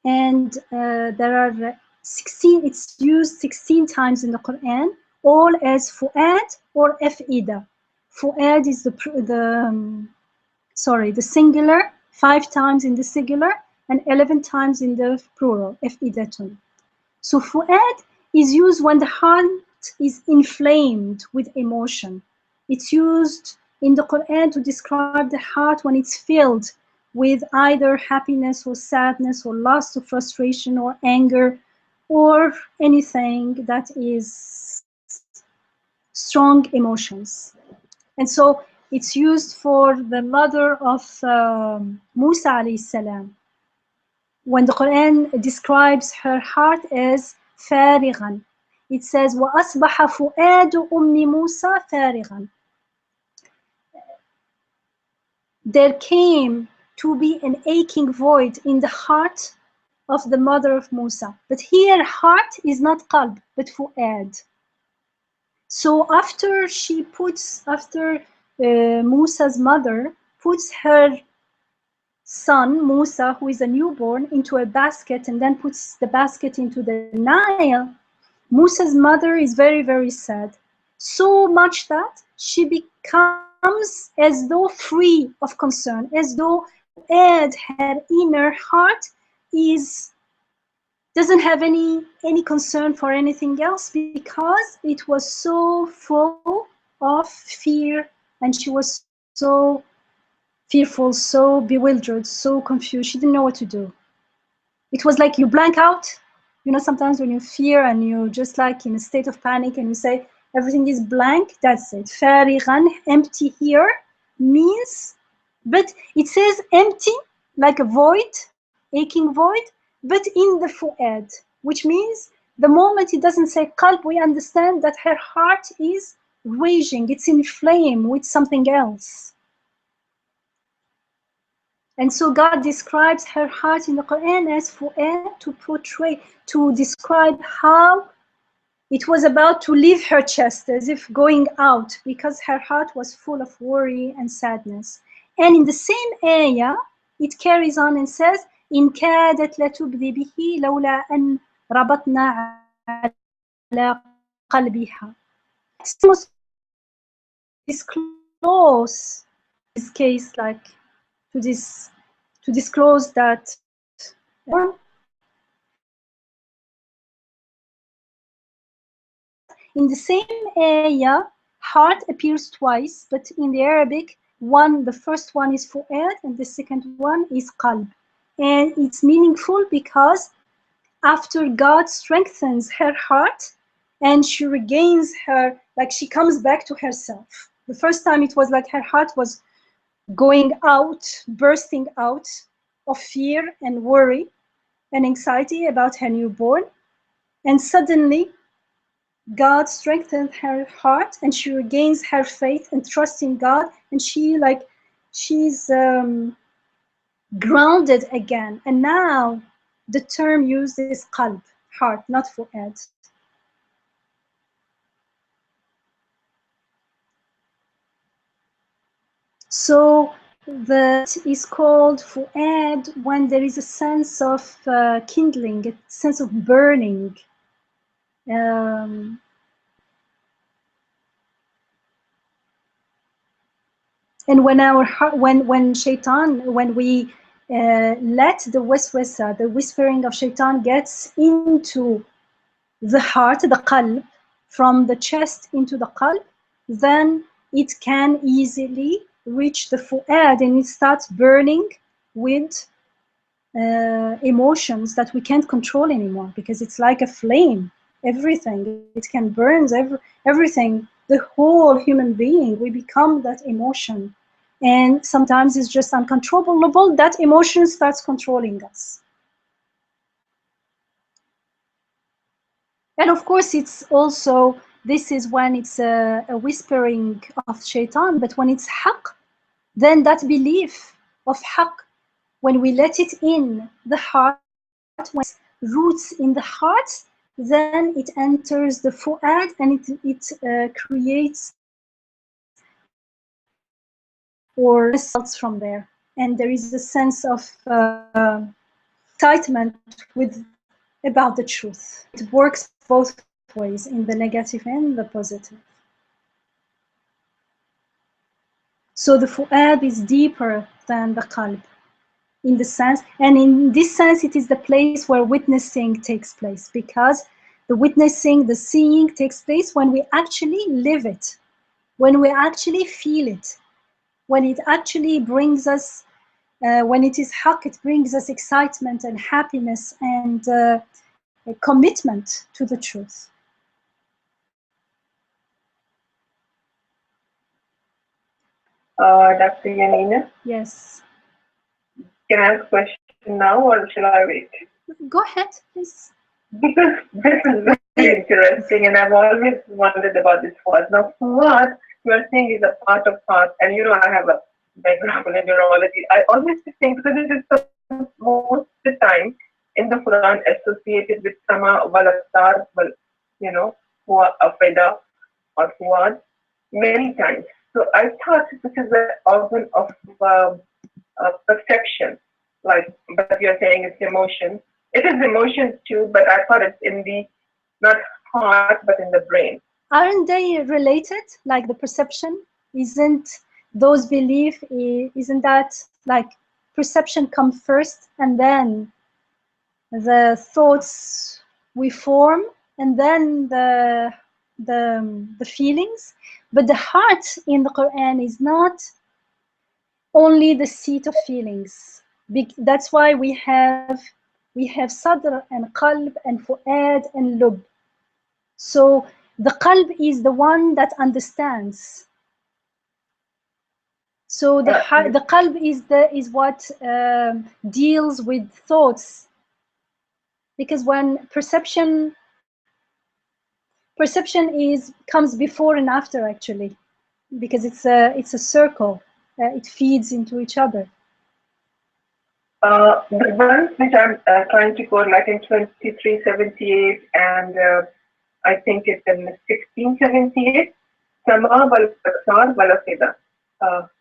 And there are 16, it's used 16 times in the Quran, all as fu'ad or af'ida. Fu'ad is the singular, 5 times in the singular and 11 times in the plural, af'idatun. So fu'ad is used when the heart is inflamed with emotion. It's used in the Quran to describe the heart when it's filled with either happiness or sadness or lust or frustration or anger or anything that is strong emotions. And so it's used for the mother of Musa alayhi salam, when the Quran describes her heart as فارغا. It says وأصبح فؤاد أم موسى فارغا. There came to be an aching void in the heart of the mother of Musa. But here heart is not qalb, but fu'ad. So after Musa's mother puts her son Musa, who is a newborn, into a basket and then puts the basket into the Nile, Musa's mother is very, very sad. So much that she becomes as though free of concern, as though Fuad, her inner heart, doesn't have any concern for anything else, because it was so full of fear, and she was so fearful, so bewildered, so confused. She didn't know what to do. It was like you blank out. You know, sometimes when you fear and you're just like in a state of panic and you say everything is blank, that's it. Farigan, empty here means, but it says empty, like a void, aching void, but in the fu'ad, which means the moment it doesn't say qalb, we understand that her heart is raging, it's inflamed with something else. And so God describes her heart in the Quran as fu'ad to describe how it was about to leave her chest, as if going out, because her heart was full of worry and sadness. And in the same ayah, it carries on and says, إِن كَادَتْ لَتُبْدِي بِهِ لَوْلَا أَنْ رَبَطْنَا عَلَى قَلْبِهَا. It's almost disclose this case, like to disclose that in the same ayah, heart appears twice, but in the Arabic, the first one is fu'ad and the second one is qalb. And it's meaningful because after God strengthens her heart and she regains like she comes back to herself. The first time it was like her heart was going out, bursting out of fear and worry and anxiety about her newborn. And suddenly God strengthens her heart and she regains her faith and trust in God, and she's grounded again. And now the term used is qalb, heart, not fu'ad. So that is called fu'ad when there is a sense of kindling, a sense of burning. And when our heart, when shaitan, when we let the waswasa, the whispering of shaitan gets into the heart, the qalb, from the chest into the qalb, then it can easily reach the fu'ad and it starts burning with emotions that we can't control anymore, because it's like a flame. Everything, it can burn everything, the whole human being. We become that emotion, and sometimes it's just uncontrollable. That emotion starts controlling us. And of course, it's also, this is when it's a whispering of shaitan, but when it's haqq, then that belief of haqq, when we let it in the heart, when it roots in the heart, then it enters the fu'ad and it creates or results from there. And there is a sense of excitement about the truth. It works both ways, in the negative and the positive. So the fu'ad is deeper than the qalb in the sense, and in this sense it is the place where witnessing takes place, because the witnessing, the seeing takes place when we actually live it, when we actually feel it, when it actually brings us, when it is haqq, it brings us excitement and happiness and a commitment to the truth. Dr. Yamina? Yes. Can I ask a question now or shall I wait? Go ahead, please. Because this is very interesting and I've always wondered about this fuad. Now, fuad, you're saying, is a part of heart, and you know I have a background in neurology. I always think, because it is most of the time in the Quran associated with sama wal absar, well, you know, huwa afida or fuad, many times. So I thought this is an organ of perception, like, but you're saying it's emotion. It is emotions too, but I thought it's in the, not heart, but in the brain. Aren't they related? Like the perception? Isn't those belief, isn't that like perception come first and then the thoughts we form and then the feelings? But the heart in the Quran is not only the seat of feelings. That's why we have sadr and qalb and fu'ad and lub. So the qalb is the one that understands. So the qalb is what deals with thoughts, because when perception comes before and after, actually, because it's a circle. It feeds into each other. The ones which I'm trying to quote, like in 2378 and I think it's in 1678, sama wal absar wal afida,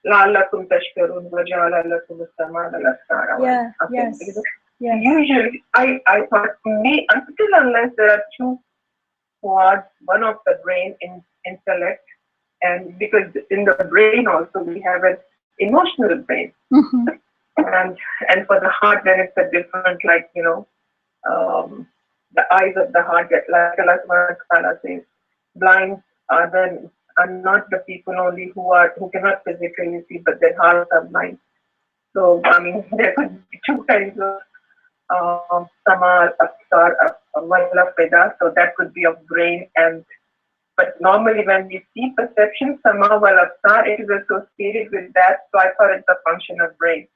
la'allakum tashkurun wa ja'ala lakum as-sama wal absara. Yeah, yes. Yes. Usually, I thought, until unless there are two words, one of the brain in intellect, and because in the brain also we have an emotional brain. Mm-hmm. And for the heart, then it's a different, like, you know, the eyes of the heart, like Allah Subhanahu wa Ta'ala says, blind are not the people only who cannot physically see, but their hearts are blind. So I mean, there could be two kinds of sama, absar, wala feda. So that could be of brain, but normally when we see perception, sama wal absar, it is associated with that. So I thought it's a function of brain.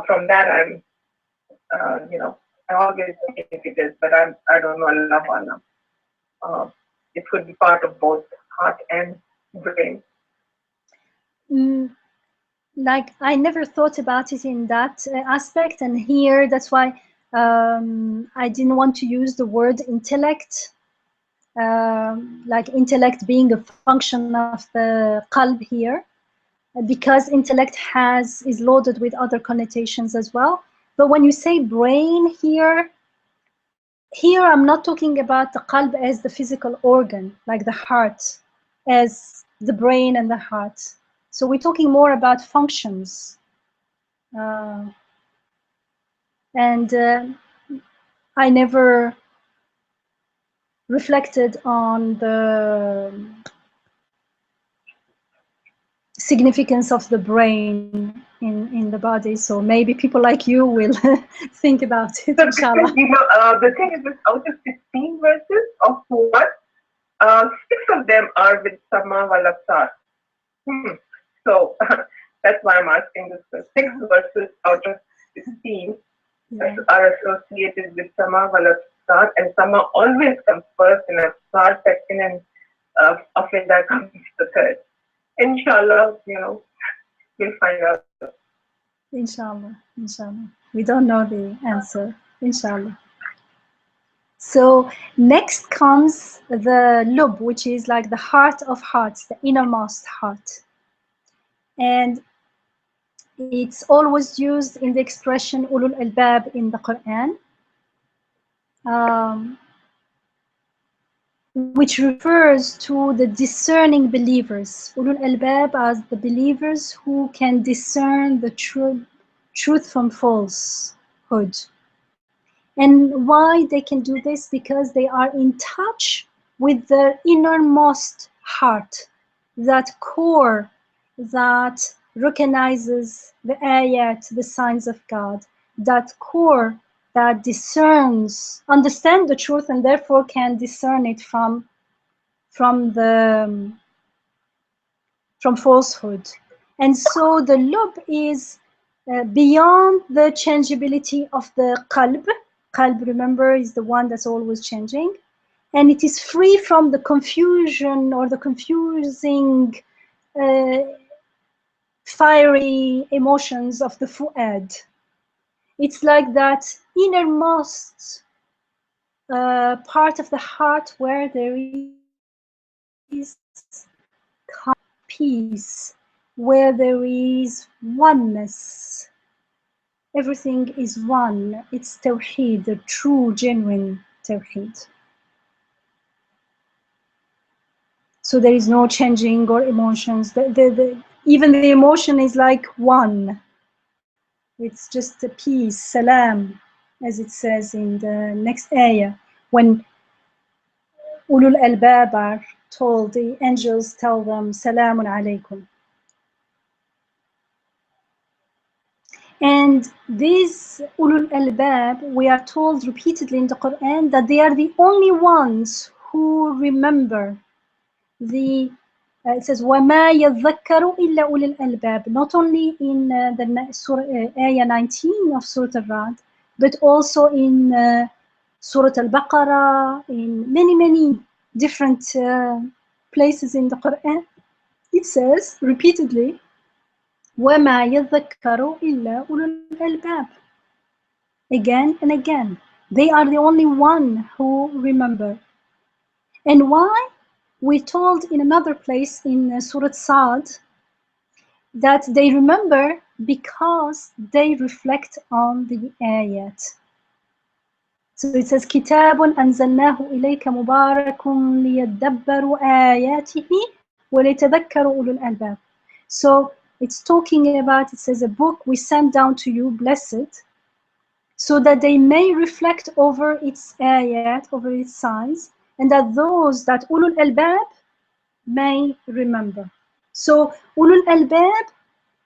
From that, I'm, you know, I always think it is, but I don't know, Allah. It could be part of both heart and brain. Like, I never thought about it in that aspect, and here, that's why I didn't want to use the word intellect, like intellect being a function of the qalb here, because intellect is loaded with other connotations as well. But when you say brain here I'm not talking about the qalb as the physical organ, like the heart as the brain and the heart. So we're talking more about functions. And I never reflected on the significance of the brain in the body. So maybe people like you will think about it, inshallah. You know, the thing is that out of 16 verses of what, 6 of them are with sama wal absar. So that's why I'm asking this. 6 verses out of 16 are associated with sama wal absar, and sama always comes first, and absar second, and afida comes the third. Inshallah, you know, We'll find out. Inshallah, inshallah. We don't know the answer, inshallah. So next comes the lub, which is like the heart of hearts, the innermost heart. And it's always used in the expression ulul albab in the Quran, which refers to the discerning believers. Ulul albab as the believers who can discern the truth from falsehood. And why they can do this? Because they are in touch with their innermost heart, that core that recognizes the ayat, the signs of God, that core that discerns, understands the truth, and therefore can discern it from falsehood. And so the lub is beyond the changeability of the qalb. Qalb, remember, is the one that's always changing. And it is free from the confusion or the confusing fiery emotions of the fu'ad. It's like that innermost part of the heart where there is peace, where there is oneness. Everything is one. It's Tawheed, the true, genuine Tawheed. So there is no changing or emotions. Even the emotion is like one. It's just a peace, salam, as it says in the next ayah. When ulul albab are told, the angels tell them, salamun alaykum. And these ulul albab, we are told repeatedly in the Quran that they are the only ones who remember the it says وَمَا يَذَّكَّرُ إِلَّا أُولِي الْأَلْبَابِ, not only in the surah, ayah 19 of Surah Al-Ra'd, but also in Surah Al-Baqarah, in many different places in the Quran. It says repeatedly وَمَا يَذَّكَّرُ إِلَّا أُولِي الْأَلْبَابِ, again and again. They are the only one who remember. And why? We're told in another place in Surat Sa'd that they remember because they reflect on the ayat. So it says, كِتَابٌ أَنزَلْنَاهُ إِلَيْكَ مُبَارَكٌ لِيَدَّبَّرُوا آيَاتِهِ وَلِيَتَذَكَّرُوا أُولُو الْأَلْبَابِ. So it's talking about, it says, a book we sent down to you, blessed, so that they may reflect over its ayat, over its signs, and that those that ulul albab may remember. So ulul albab,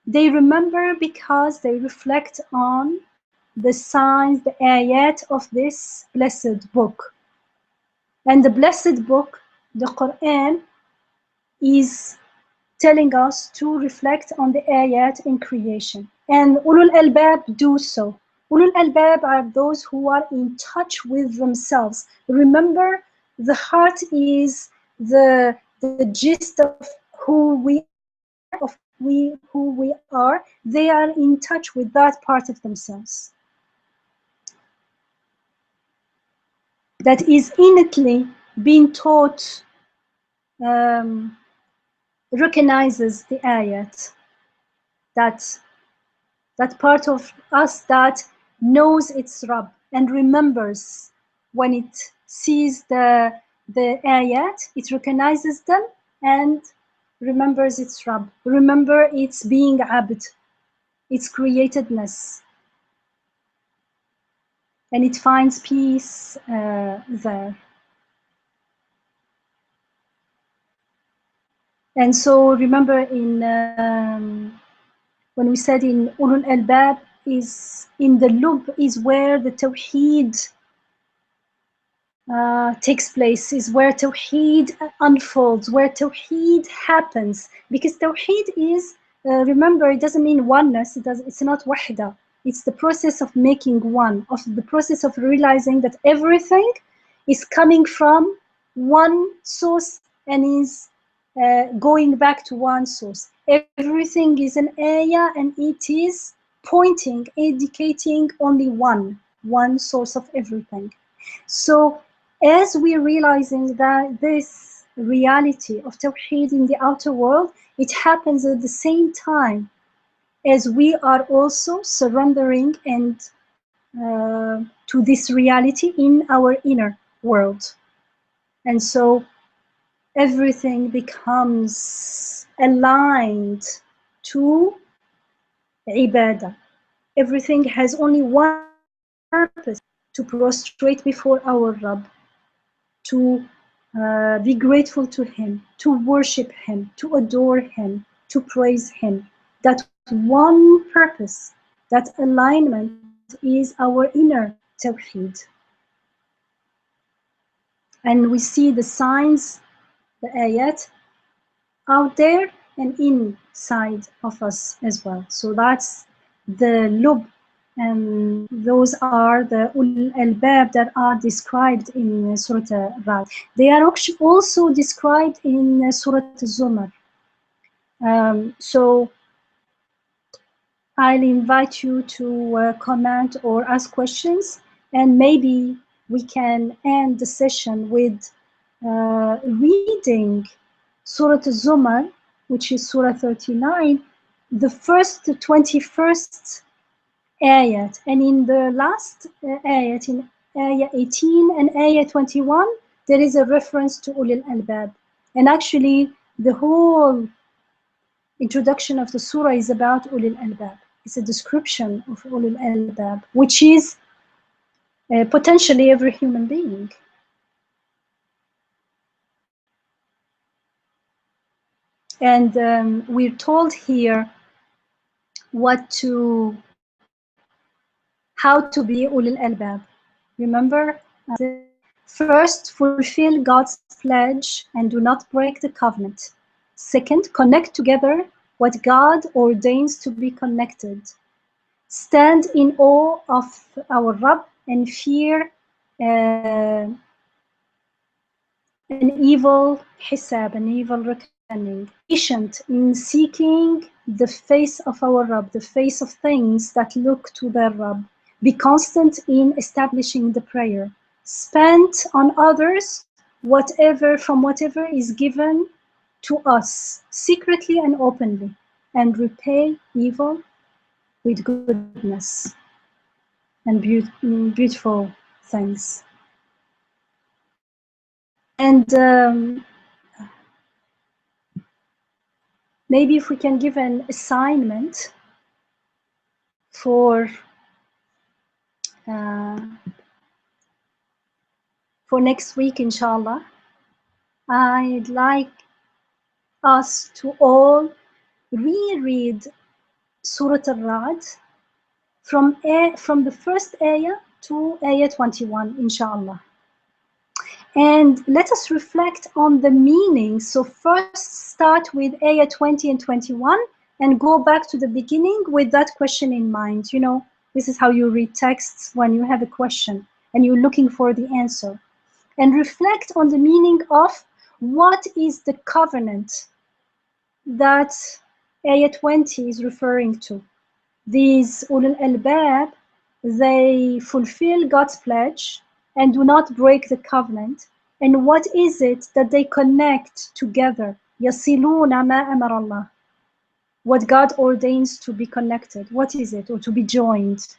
they remember because they reflect on the signs, the ayat of this blessed book. And the blessed book, the Quran, is telling us to reflect on the ayat in creation. And ulul albab do so. Ulul albab are those who are in touch with themselves. Remember, the heart is the gist of who we are. They are in touch with that part of themselves that is innately being taught, recognizes the ayat, that part of us that knows its Rabb and remembers when it sees the ayat, it recognizes them and remembers its Rabb, remember its being abd, its createdness, and it finds peace there. And so remember in when we said in ulul albab, is in the lub, is where the tawheed takes place, is where tawheed unfolds, where tawheed happens. Because tawheed is, remember, it doesn't mean oneness, it's not wahda. It's the process of making one, of the process of realizing that everything is coming from one source and is going back to one source. Everything is an ayah, and it is pointing, indicating only one source of everything. So as we're realizing that this reality of Tawheed in the outer world, it happens at the same time as we are also surrendering and to this reality in our inner world. And so everything becomes aligned to ibadah. Everything has only one purpose: to prostrate before our Rabb, to be grateful to Him, to worship Him, to adore Him, to praise Him. That one purpose, that alignment is our inner Tawheed. And we see the signs, the ayat, out there and inside of us as well. So that's the lub, and those are the ul albab that are described in Surah Ra'd. They are also described in Surah Zumar. So I'll invite you to comment or ask questions, and maybe we can end the session with reading Surah Zumar, which is Surah 39, the first 21st ayat, and in the last ayat, in ayah 18 and ayah 21, there is a reference to Ulil Albab. And actually, the whole introduction of the surah is about Ulil Albab. It's a description of Ulil Albab, which is potentially every human being. And we're told here how to be Ulil Albab. Remember, first, fulfill God's pledge and do not break the covenant. Second, connect together what God ordains to be connected. Stand in awe of our Rabb and fear an evil hisab, an evil reckoning. Patient in seeking the face of our Rabb, the face of things that look to their Rabb. Be constant in establishing the prayer. Spend on others whatever is given to us, secretly and openly, and repay evil with goodness and beautiful things. And maybe if we can give an assignment for next week, inshallah, I'd like us to all reread Surah Al-Ra'd from the first ayah to ayah 21, inshallah. And let us reflect on the meaning. So first start with ayah 20 and 21 and go back to the beginning with that question in mind. You know, this is how you read texts when you have a question and you're looking for the answer. And reflect on the meaning of what is the covenant that ayah 20 is referring to. These ulul albab, they fulfill God's pledge and do not break the covenant. And what is it that they connect together? يَصِلُونَ مَا أَمَرَ اللَّهُ. What God ordains to be connected. What is it? Or to be joined.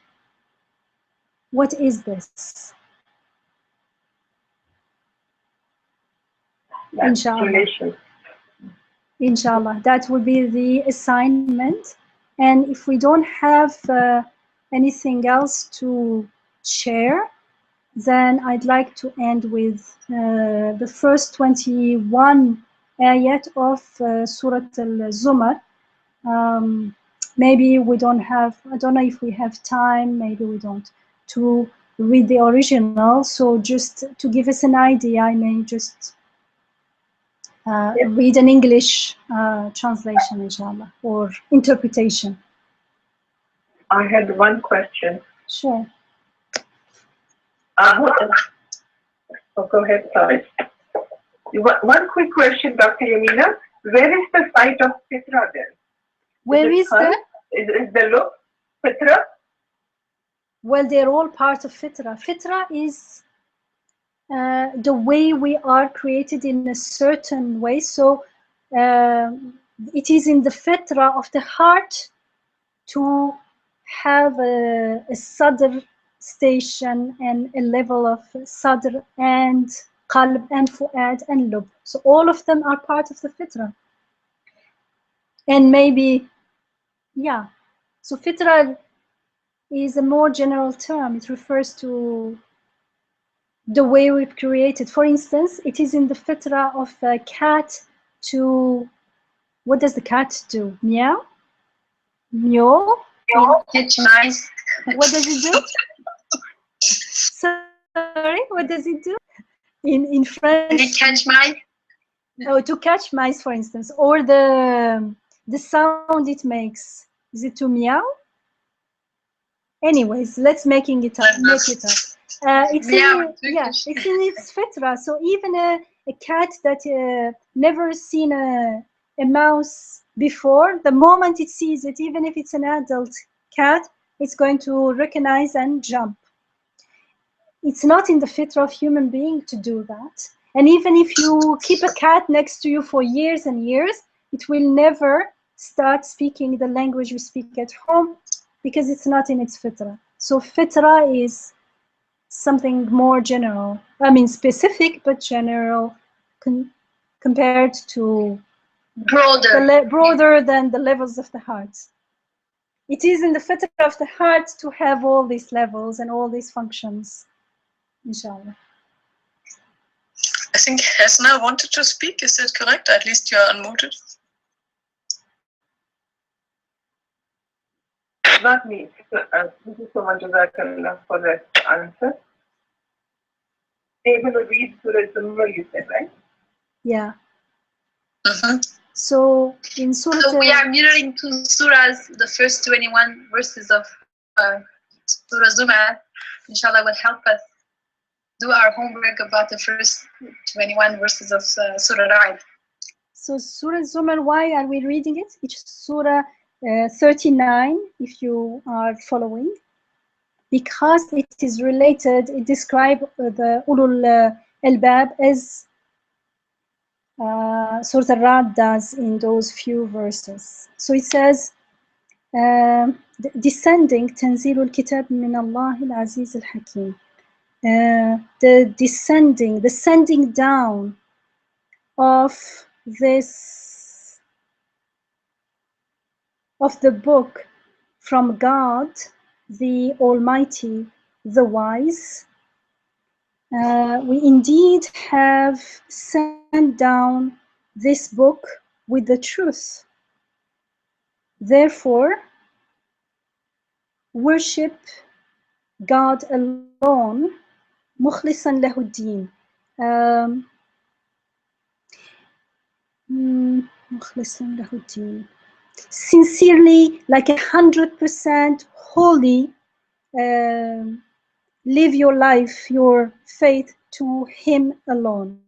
What is this? Inshallah. Inshallah, that will be the assignment. And if we don't have anything else to share, then I'd like to end with the first 21 ayat of Surah Al-Zumar. Maybe we don't have, I don't know if we have time, maybe we don't, to read the original. So just to give us an idea, I may just read an English translation, inshallah, or interpretation. I had one question. Sure. Oh, go ahead, sorry. One quick question, Dr. Yamina. Where is the site of fitra then? Where is the? Is the look fitra? Well, they're all part of fitra. Fitra is the way we are created in a certain way. So it is in the fitra of the heart to have a sadr station and a level of sadr and qalb and fu'ad and lub. So all of them are part of the fitra. And maybe, yeah. So fitra is a more general term. It refers to the way we've created. For instance, it is in the fitra of a cat to, what does the cat do? Meow? Meow? Catch mice. What does it do? Sorry, what does it do? In French? It catch mice. Oh, to catch mice, for instance, or the sound it makes. Is it to meow? Anyways, let's make it up. It's in its fitra. So even a cat that never seen a mouse before, the moment it sees it, even if it's an adult cat, it's going to recognize and jump. It's not in the fitra of human being to do that. And even if you keep a cat next to you for years and years, it will never start speaking the language we speak at home because it's not in its fitra. So fitra is something more general. I mean specific, but general compared to broader than the levels of the heart. It is in the fitra of the heart to have all these levels and all these functions. Inshallah. I think Hasna wanted to speak. Is that correct? At least you're unmuted. Not me. Thank you so much, Jazakallah, for that answer. They will read Surah Zumar, you said, right? Yeah. So in Surah, so we are mirroring two surahs, the first 21 verses of Surah Zumar. Inshallah will help us do our homework about the first 21 verses of Surah Ra'd. So Surah Zumar, why are we reading it? It's Surah 39, if you are following, because it is related, it describes the Ulul Albab as Surah Ra'd does in those few verses. So it says, descending, Tanzilul Kitab min Allah al-Aziz al-Hakim. The descending, the sending down of this, of the book from God, the Almighty, the Wise. We indeed have sent down this book with the truth. Therefore, worship God alone, mukhlisan lahu din. Sincerely, like 100% holy, live your life, your faith to Him alone.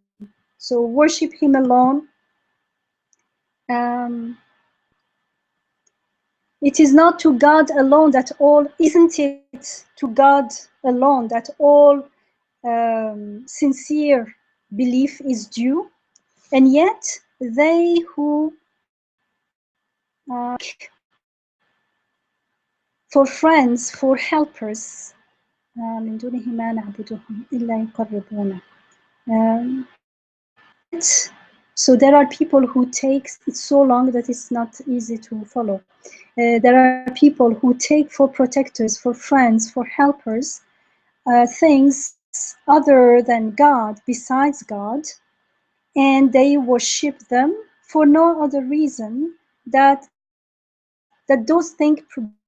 So worship Him alone. It is not to God alone that all, isn't it to God alone that all sincere belief is due? And yet they who for friends, for helpers, من دونه ما نعبدهم إلا يقربونا. So there are people who take, it's so long that it's not easy to follow. There are people who take for protectors, for friends, for helpers, things other than God, besides God, and they worship them for no other reason that those things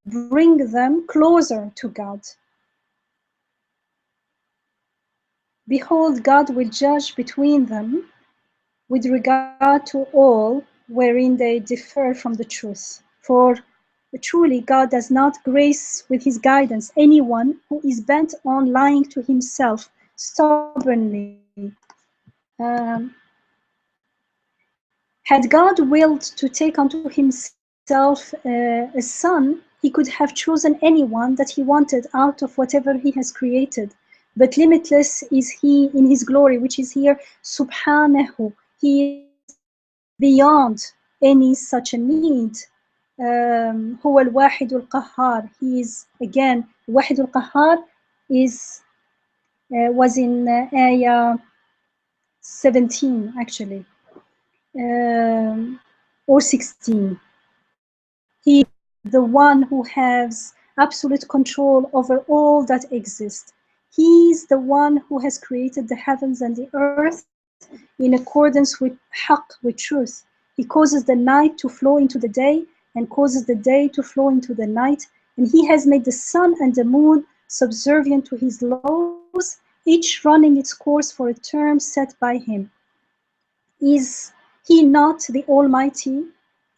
bring them closer to God. Behold, God will judge between them with regard to all wherein they differ from the truth. For truly God does not grace with his guidance anyone who is bent on lying to himself stubbornly. Had God willed to take unto himself a son, he could have chosen anyone that he wanted out of whatever he has created. But limitless is he in his glory, which is here, subhanahu. He is beyond any such a need. هو الواحد القهار. He is, again, الواحد القهار is was in ayah 17 actually, or 16. He is the one who has absolute control over all that exists. He is the one who has created the heavens and the earth in accordance with haqq, with truth. He causes the night to flow into the day and causes the day to flow into the night. And he has made the sun and the moon subservient to his laws, each running its course for a term set by him. Is he not the Almighty?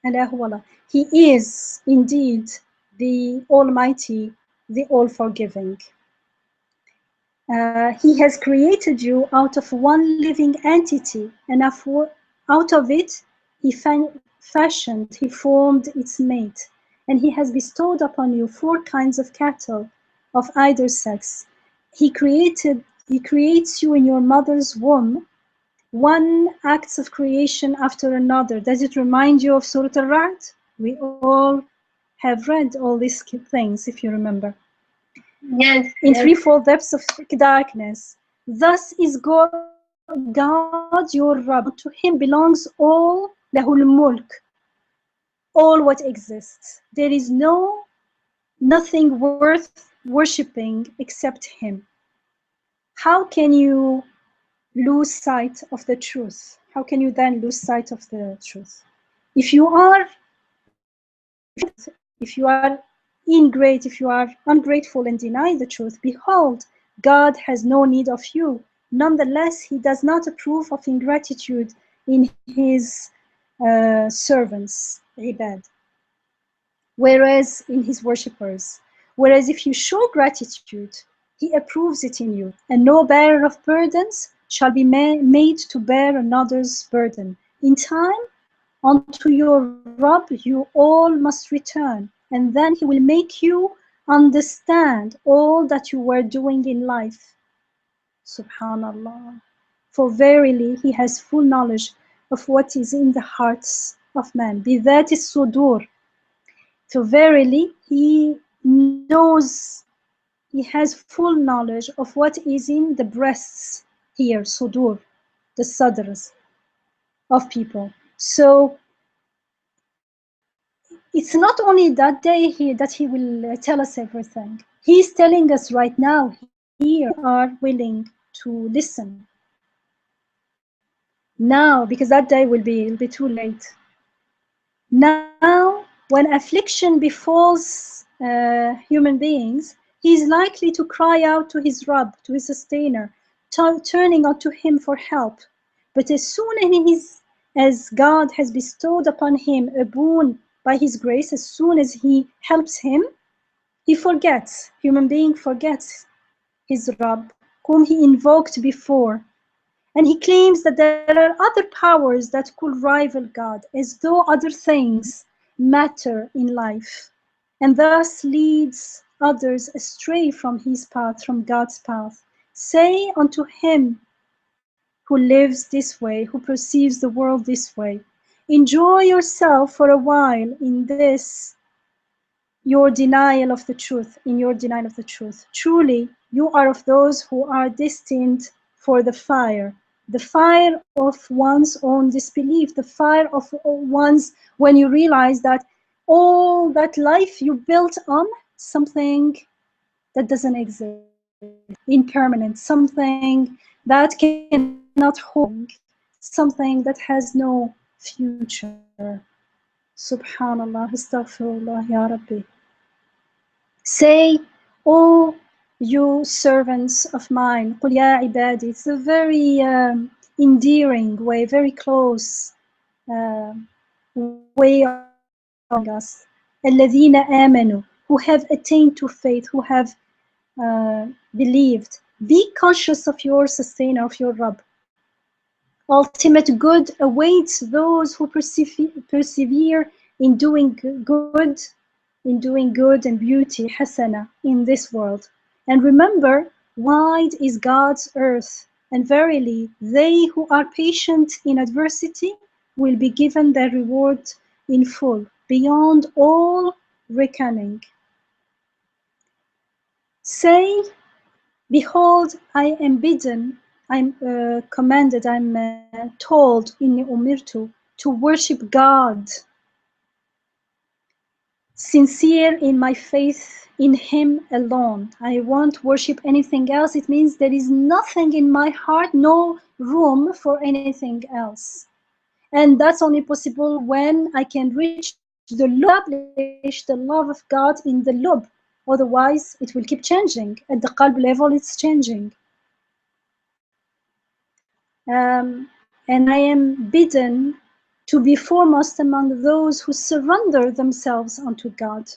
Allahu Allah. He is indeed the Almighty, the All-Forgiving. He has created you out of one living entity, and out of it he fashioned, he formed its mate, and he has bestowed upon you 4 kinds of cattle of either sex. He creates you in your mother's womb, one acts of creation after another. Does it remind you of Surat Al-Ra'd? We all have read all these things, if you remember. Yes. In yes. threefold depths of darkness. Thus is God your Rabb. To him belongs all, lahul mulk, all what exists. There is nothing worth worshipping except him. How can you lose sight of the truth? How can you then lose sight of the truth? If you are ingrate, if you are ungrateful and deny the truth, behold, God has no need of you. Nonetheless, he does not approve of ingratitude in his servants, ibad, whereas in his worshippers. Whereas if you show gratitude, he approves it in you, and no bearer of burdens shall be made to bear another's burden. In time, unto your Rabb you all must return, and then he will make you understand all that you were doing in life. Subhanallah. For verily he has full knowledge of what is in the hearts of man. That is sudur. So verily he knows, he has full knowledge of what is in the breasts here, sudur, the sadrs of people. So it's not only that day that he will tell us everything. He's telling us right now, here are willing to listen. Now, because that day will be too late. Now, when affliction befalls human beings, he is likely to cry out to his Rabb, to his sustainer, turning unto him for help. But as soon as God has bestowed upon him a boon by his grace, as soon as he helps him, he forgets, human being forgets his Rabb, whom he invoked before. And he claims that there are other powers that could rival God, as though other things matter in life, and thus leads others astray from his path, from God's path. Say unto him who lives this way, who perceives the world this way, enjoy yourself for a while in this, your denial of the truth, in your denial of the truth. Truly, you are of those who are destined for the fire of one's own disbelief, the fire of one's, when you realize that all that life you built on something that doesn't exist, impermanent, something that cannot hold, something that has no future. Subhanallah, astaghfirullah, ya Rabbi. Say, O you servants of mine, قُلْ يَا عِبَادِي. It's a very endearing way, very close way of us. الَّذِينَ آمَنُوا, who have attained to faith, who have believed. Be conscious of your sustainer, of your Rabb. Ultimate good awaits those who persevere in doing good, and beauty, hasana, in this world. And remember, wide is God's earth, and verily, they who are patient in adversity will be given their reward in full, beyond all reckoning. Say, behold, I am bidden, I'm commanded, I'm told, inni umirtu, to worship God, sincere in my faith in Him alone. I won't worship anything else. It means there is nothing in my heart, no room for anything else. And that's only possible when I can reach the lub, establish the love of God in the lub. Otherwise, it will keep changing. At the qalb level, it's changing. And I am bidden to be foremost among those who surrender themselves unto God.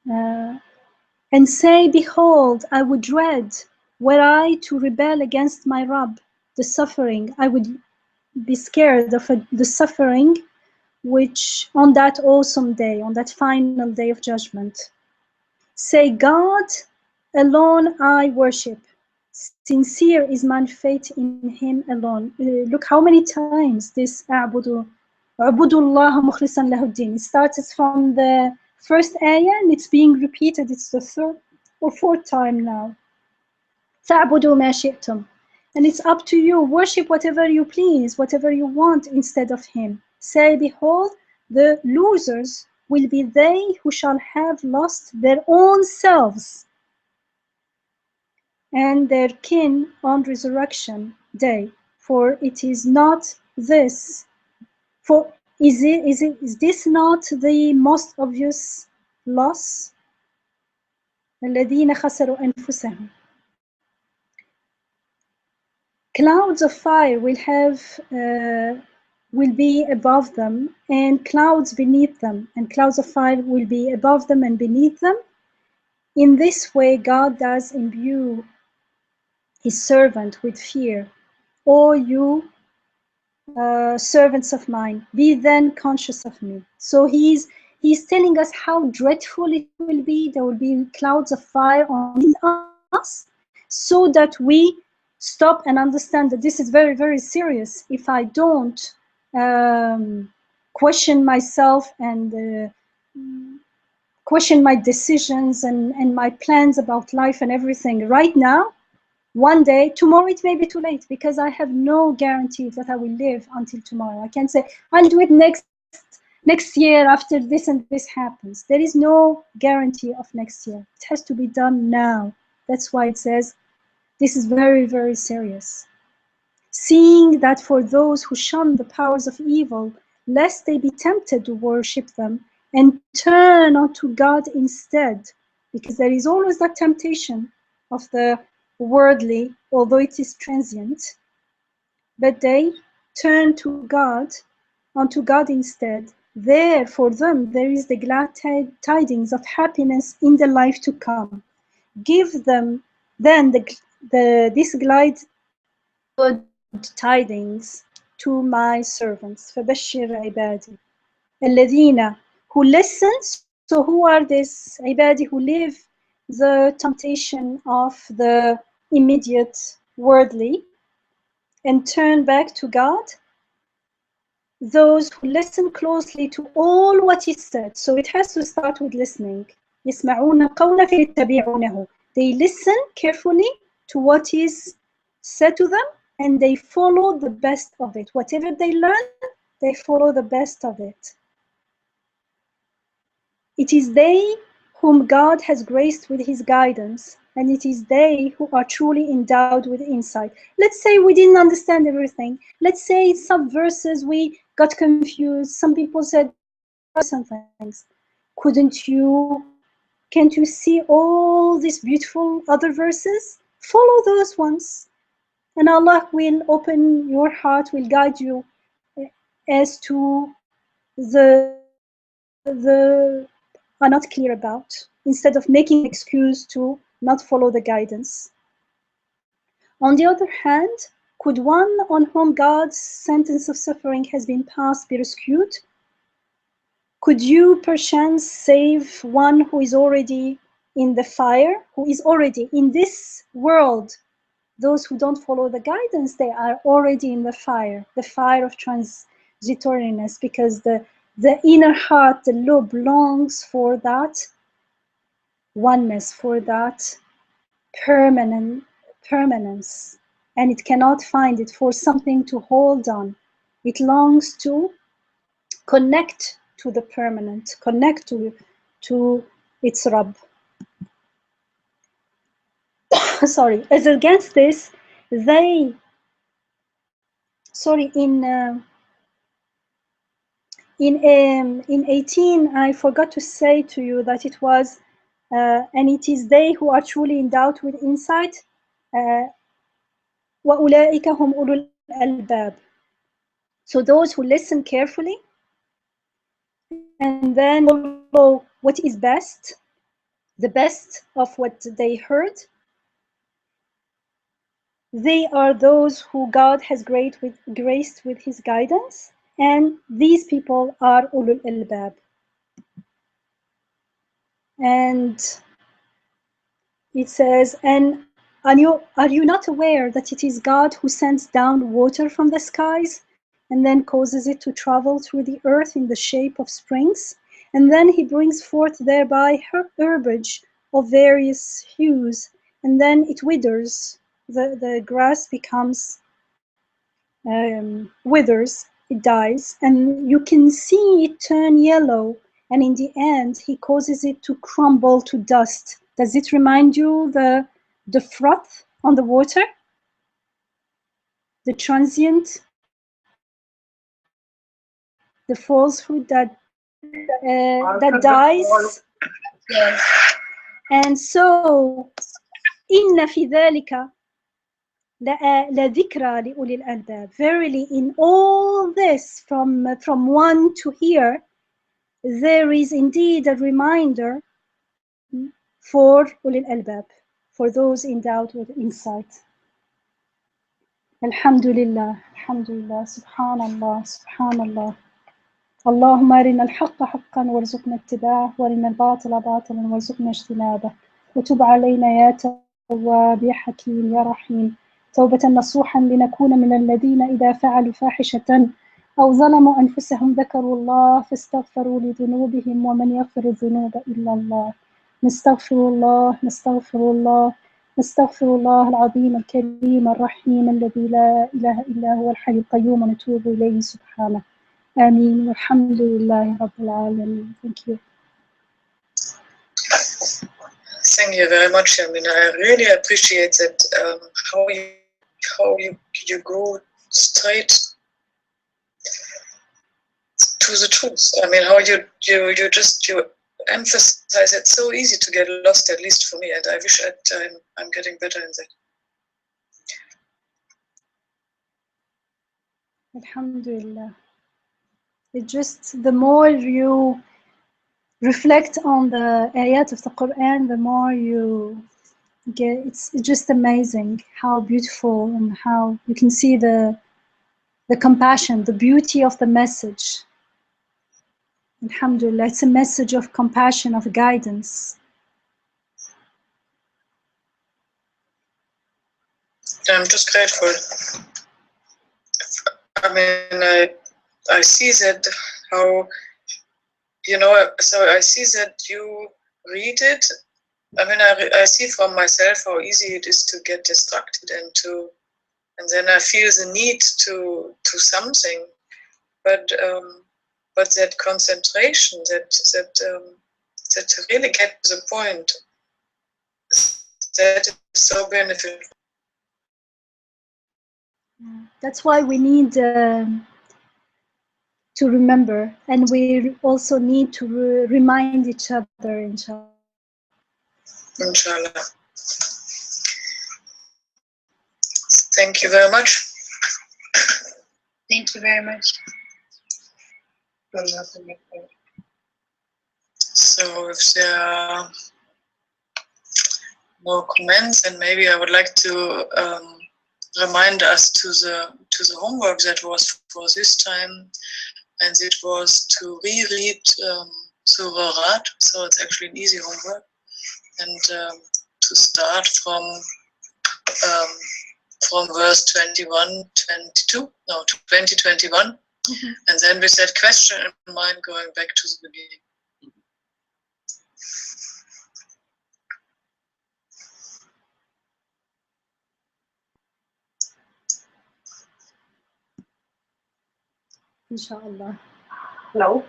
And say, behold, I would dread, were I to rebel against my Rabb, the suffering. I would be scared of the suffering which on that awesome day, on that final day of judgment. Say, God alone I worship. Sincere is my faith in Him alone. Look how many times this a'budu Allah mukhlisan lahuddin. It starts from the first ayah and it's being repeated. It's the third or fourth time now. Ta'budu ma shi'tum. And it's up to you. Worship whatever you please, whatever you want instead of Him. Say, behold, the losers will be they who shall have lost their own selves and their kin on resurrection day. For it is not this. For is this not the most obvious loss? الذين خسروا أنفسهم. Clouds of fire will be above them, and clouds beneath them, and clouds of fire will be above them and beneath them. In this way, God does imbue His servant with fear. O you servants of mine, be then conscious of me. So he's telling us how dreadful it will be. There will be clouds of fire on us, so that we stop and understand that this is very, very serious. If I don't question myself and question my decisions and my plans about life and everything right now, one day, tomorrow it may be too late, because I have no guarantee that I will live until tomorrow. I can't say, I'll do it next year after this and this happens. There is no guarantee of next year. It has to be done now. That's why it says, this is very, very serious. Seeing that for those who shun the powers of evil, lest they be tempted to worship them and turn unto God instead, because there is always that temptation of the worldly, although it is transient, but they turn to God, unto God instead. There, for them, there is the glad tidings of happiness in the life to come. Give them then this glad good tidings to my servants. فَبَشِّرْ عِبَادِي الَّذِينَ who listen. So who are these عبادي who live the temptation of the immediate worldly and turn back to God? Those who listen closely to all what is said. So it has to start with listening. يسمعون قولا فيتبعونه. They listen carefully to what is said to them and they follow the best of it. Whatever they learn, they follow the best of it. It is they whom God has graced with His guidance, and it is they who are truly endowed with insight. Let's say we didn't understand everything. Let's say some verses we got confused. Some people said some things. Can't you see all these beautiful other verses? Follow those ones, and Allah will open your heart, will guide you as to the are not clear about, instead of making an excuse to not follow the guidance. On the other hand, Could one on whom God's sentence of suffering has been passed be rescued? Could you perchance save one who is already in the fire, who is already in this world? Those who don't follow the guidance, they are already in the fire of transitoriness, because the inner heart, the lub, longs for that oneness, for that permanence, and it cannot find it, for something to hold on. It longs to connect to the permanent, connect to its Rabb. Sorry, as against this, they, sorry, in 18, I forgot to say to you that it was, and it is they who are truly endowed with insight, وَأُولَٰئِكَ هُمْ أُولُو الْأَلْبَابِ. So those who listen carefully and then follow what is best, the best of what they heard, they are those who God has graced with his guidance, and these people are ulul albab. And it says, and are you not aware that it is God who sends down water from the skies and then causes it to travel through the earth in the shape of springs? And then he brings forth thereby herbage of various hues, and then it withers. The grass becomes, withers, it dies, and you can see it turn yellow, and in the end he causes it to crumble to dust. Does it remind you the froth on the water, the transient, the falsehood that dies? Yes. And so إن في ذلك لذكرى لأولي الألباب. Verily, in all this, from 1 to here, there is indeed a reminder for أولي الألباب, for those endowed with insight. Alhamdulillah, alhamdulillah, subhanallah, subhanallah. اللهم أرنا الحق حقا وارزقنا اتباعه وأرنا الباطل باطلا وارزقنا اجتنابه وتب علينا يا تواب يا حكيم يا رحيم توبة نصوحا لنكون من الذين إذا فعلوا فاحشة أو ظلموا أنفسهم ذكروا الله فاستغفروا لذنوبهم ومن يغفر الذنوب إلا الله. نستغفر الله نستغفر الله نستغفر الله العظيم الكريم الرحيم الذي لا إله إلا هو الحي القيوم ونتوب إليه سبحانه. آمين والحمد لله رب العالمين. Thank you. Thank you very much, Yamina. I really appreciate that, how you go straight to the truth. I mean, how you emphasize it. So easy to get lost, at least for me, and I wish I'm getting better in that. Alhamdulillah. It just, the more you reflect on the ayat of the Quran, the more you get, it's just amazing how beautiful and how you can see the compassion, the beauty of the message. Alhamdulillah, it's a message of compassion, of guidance. I'm just grateful. I mean, I see that how, so I see that you read it. I mean, I see from myself how easy it is to get distracted and then I feel the need to something, but that concentration, that really get to the point, that is so beneficial. That's why we need to remember, and we also need to remind each other, inshallah. Inshallah. Thank you very much. Thank you very much. So if there are no comments, then maybe I would like to remind us to the homework that was for this time, and it was to reread Surat, so it's actually an easy homework, and to start from verse 21, 22, no, 20, 21, and then with that question in mind, going back to the beginning. Inshallah. Hello.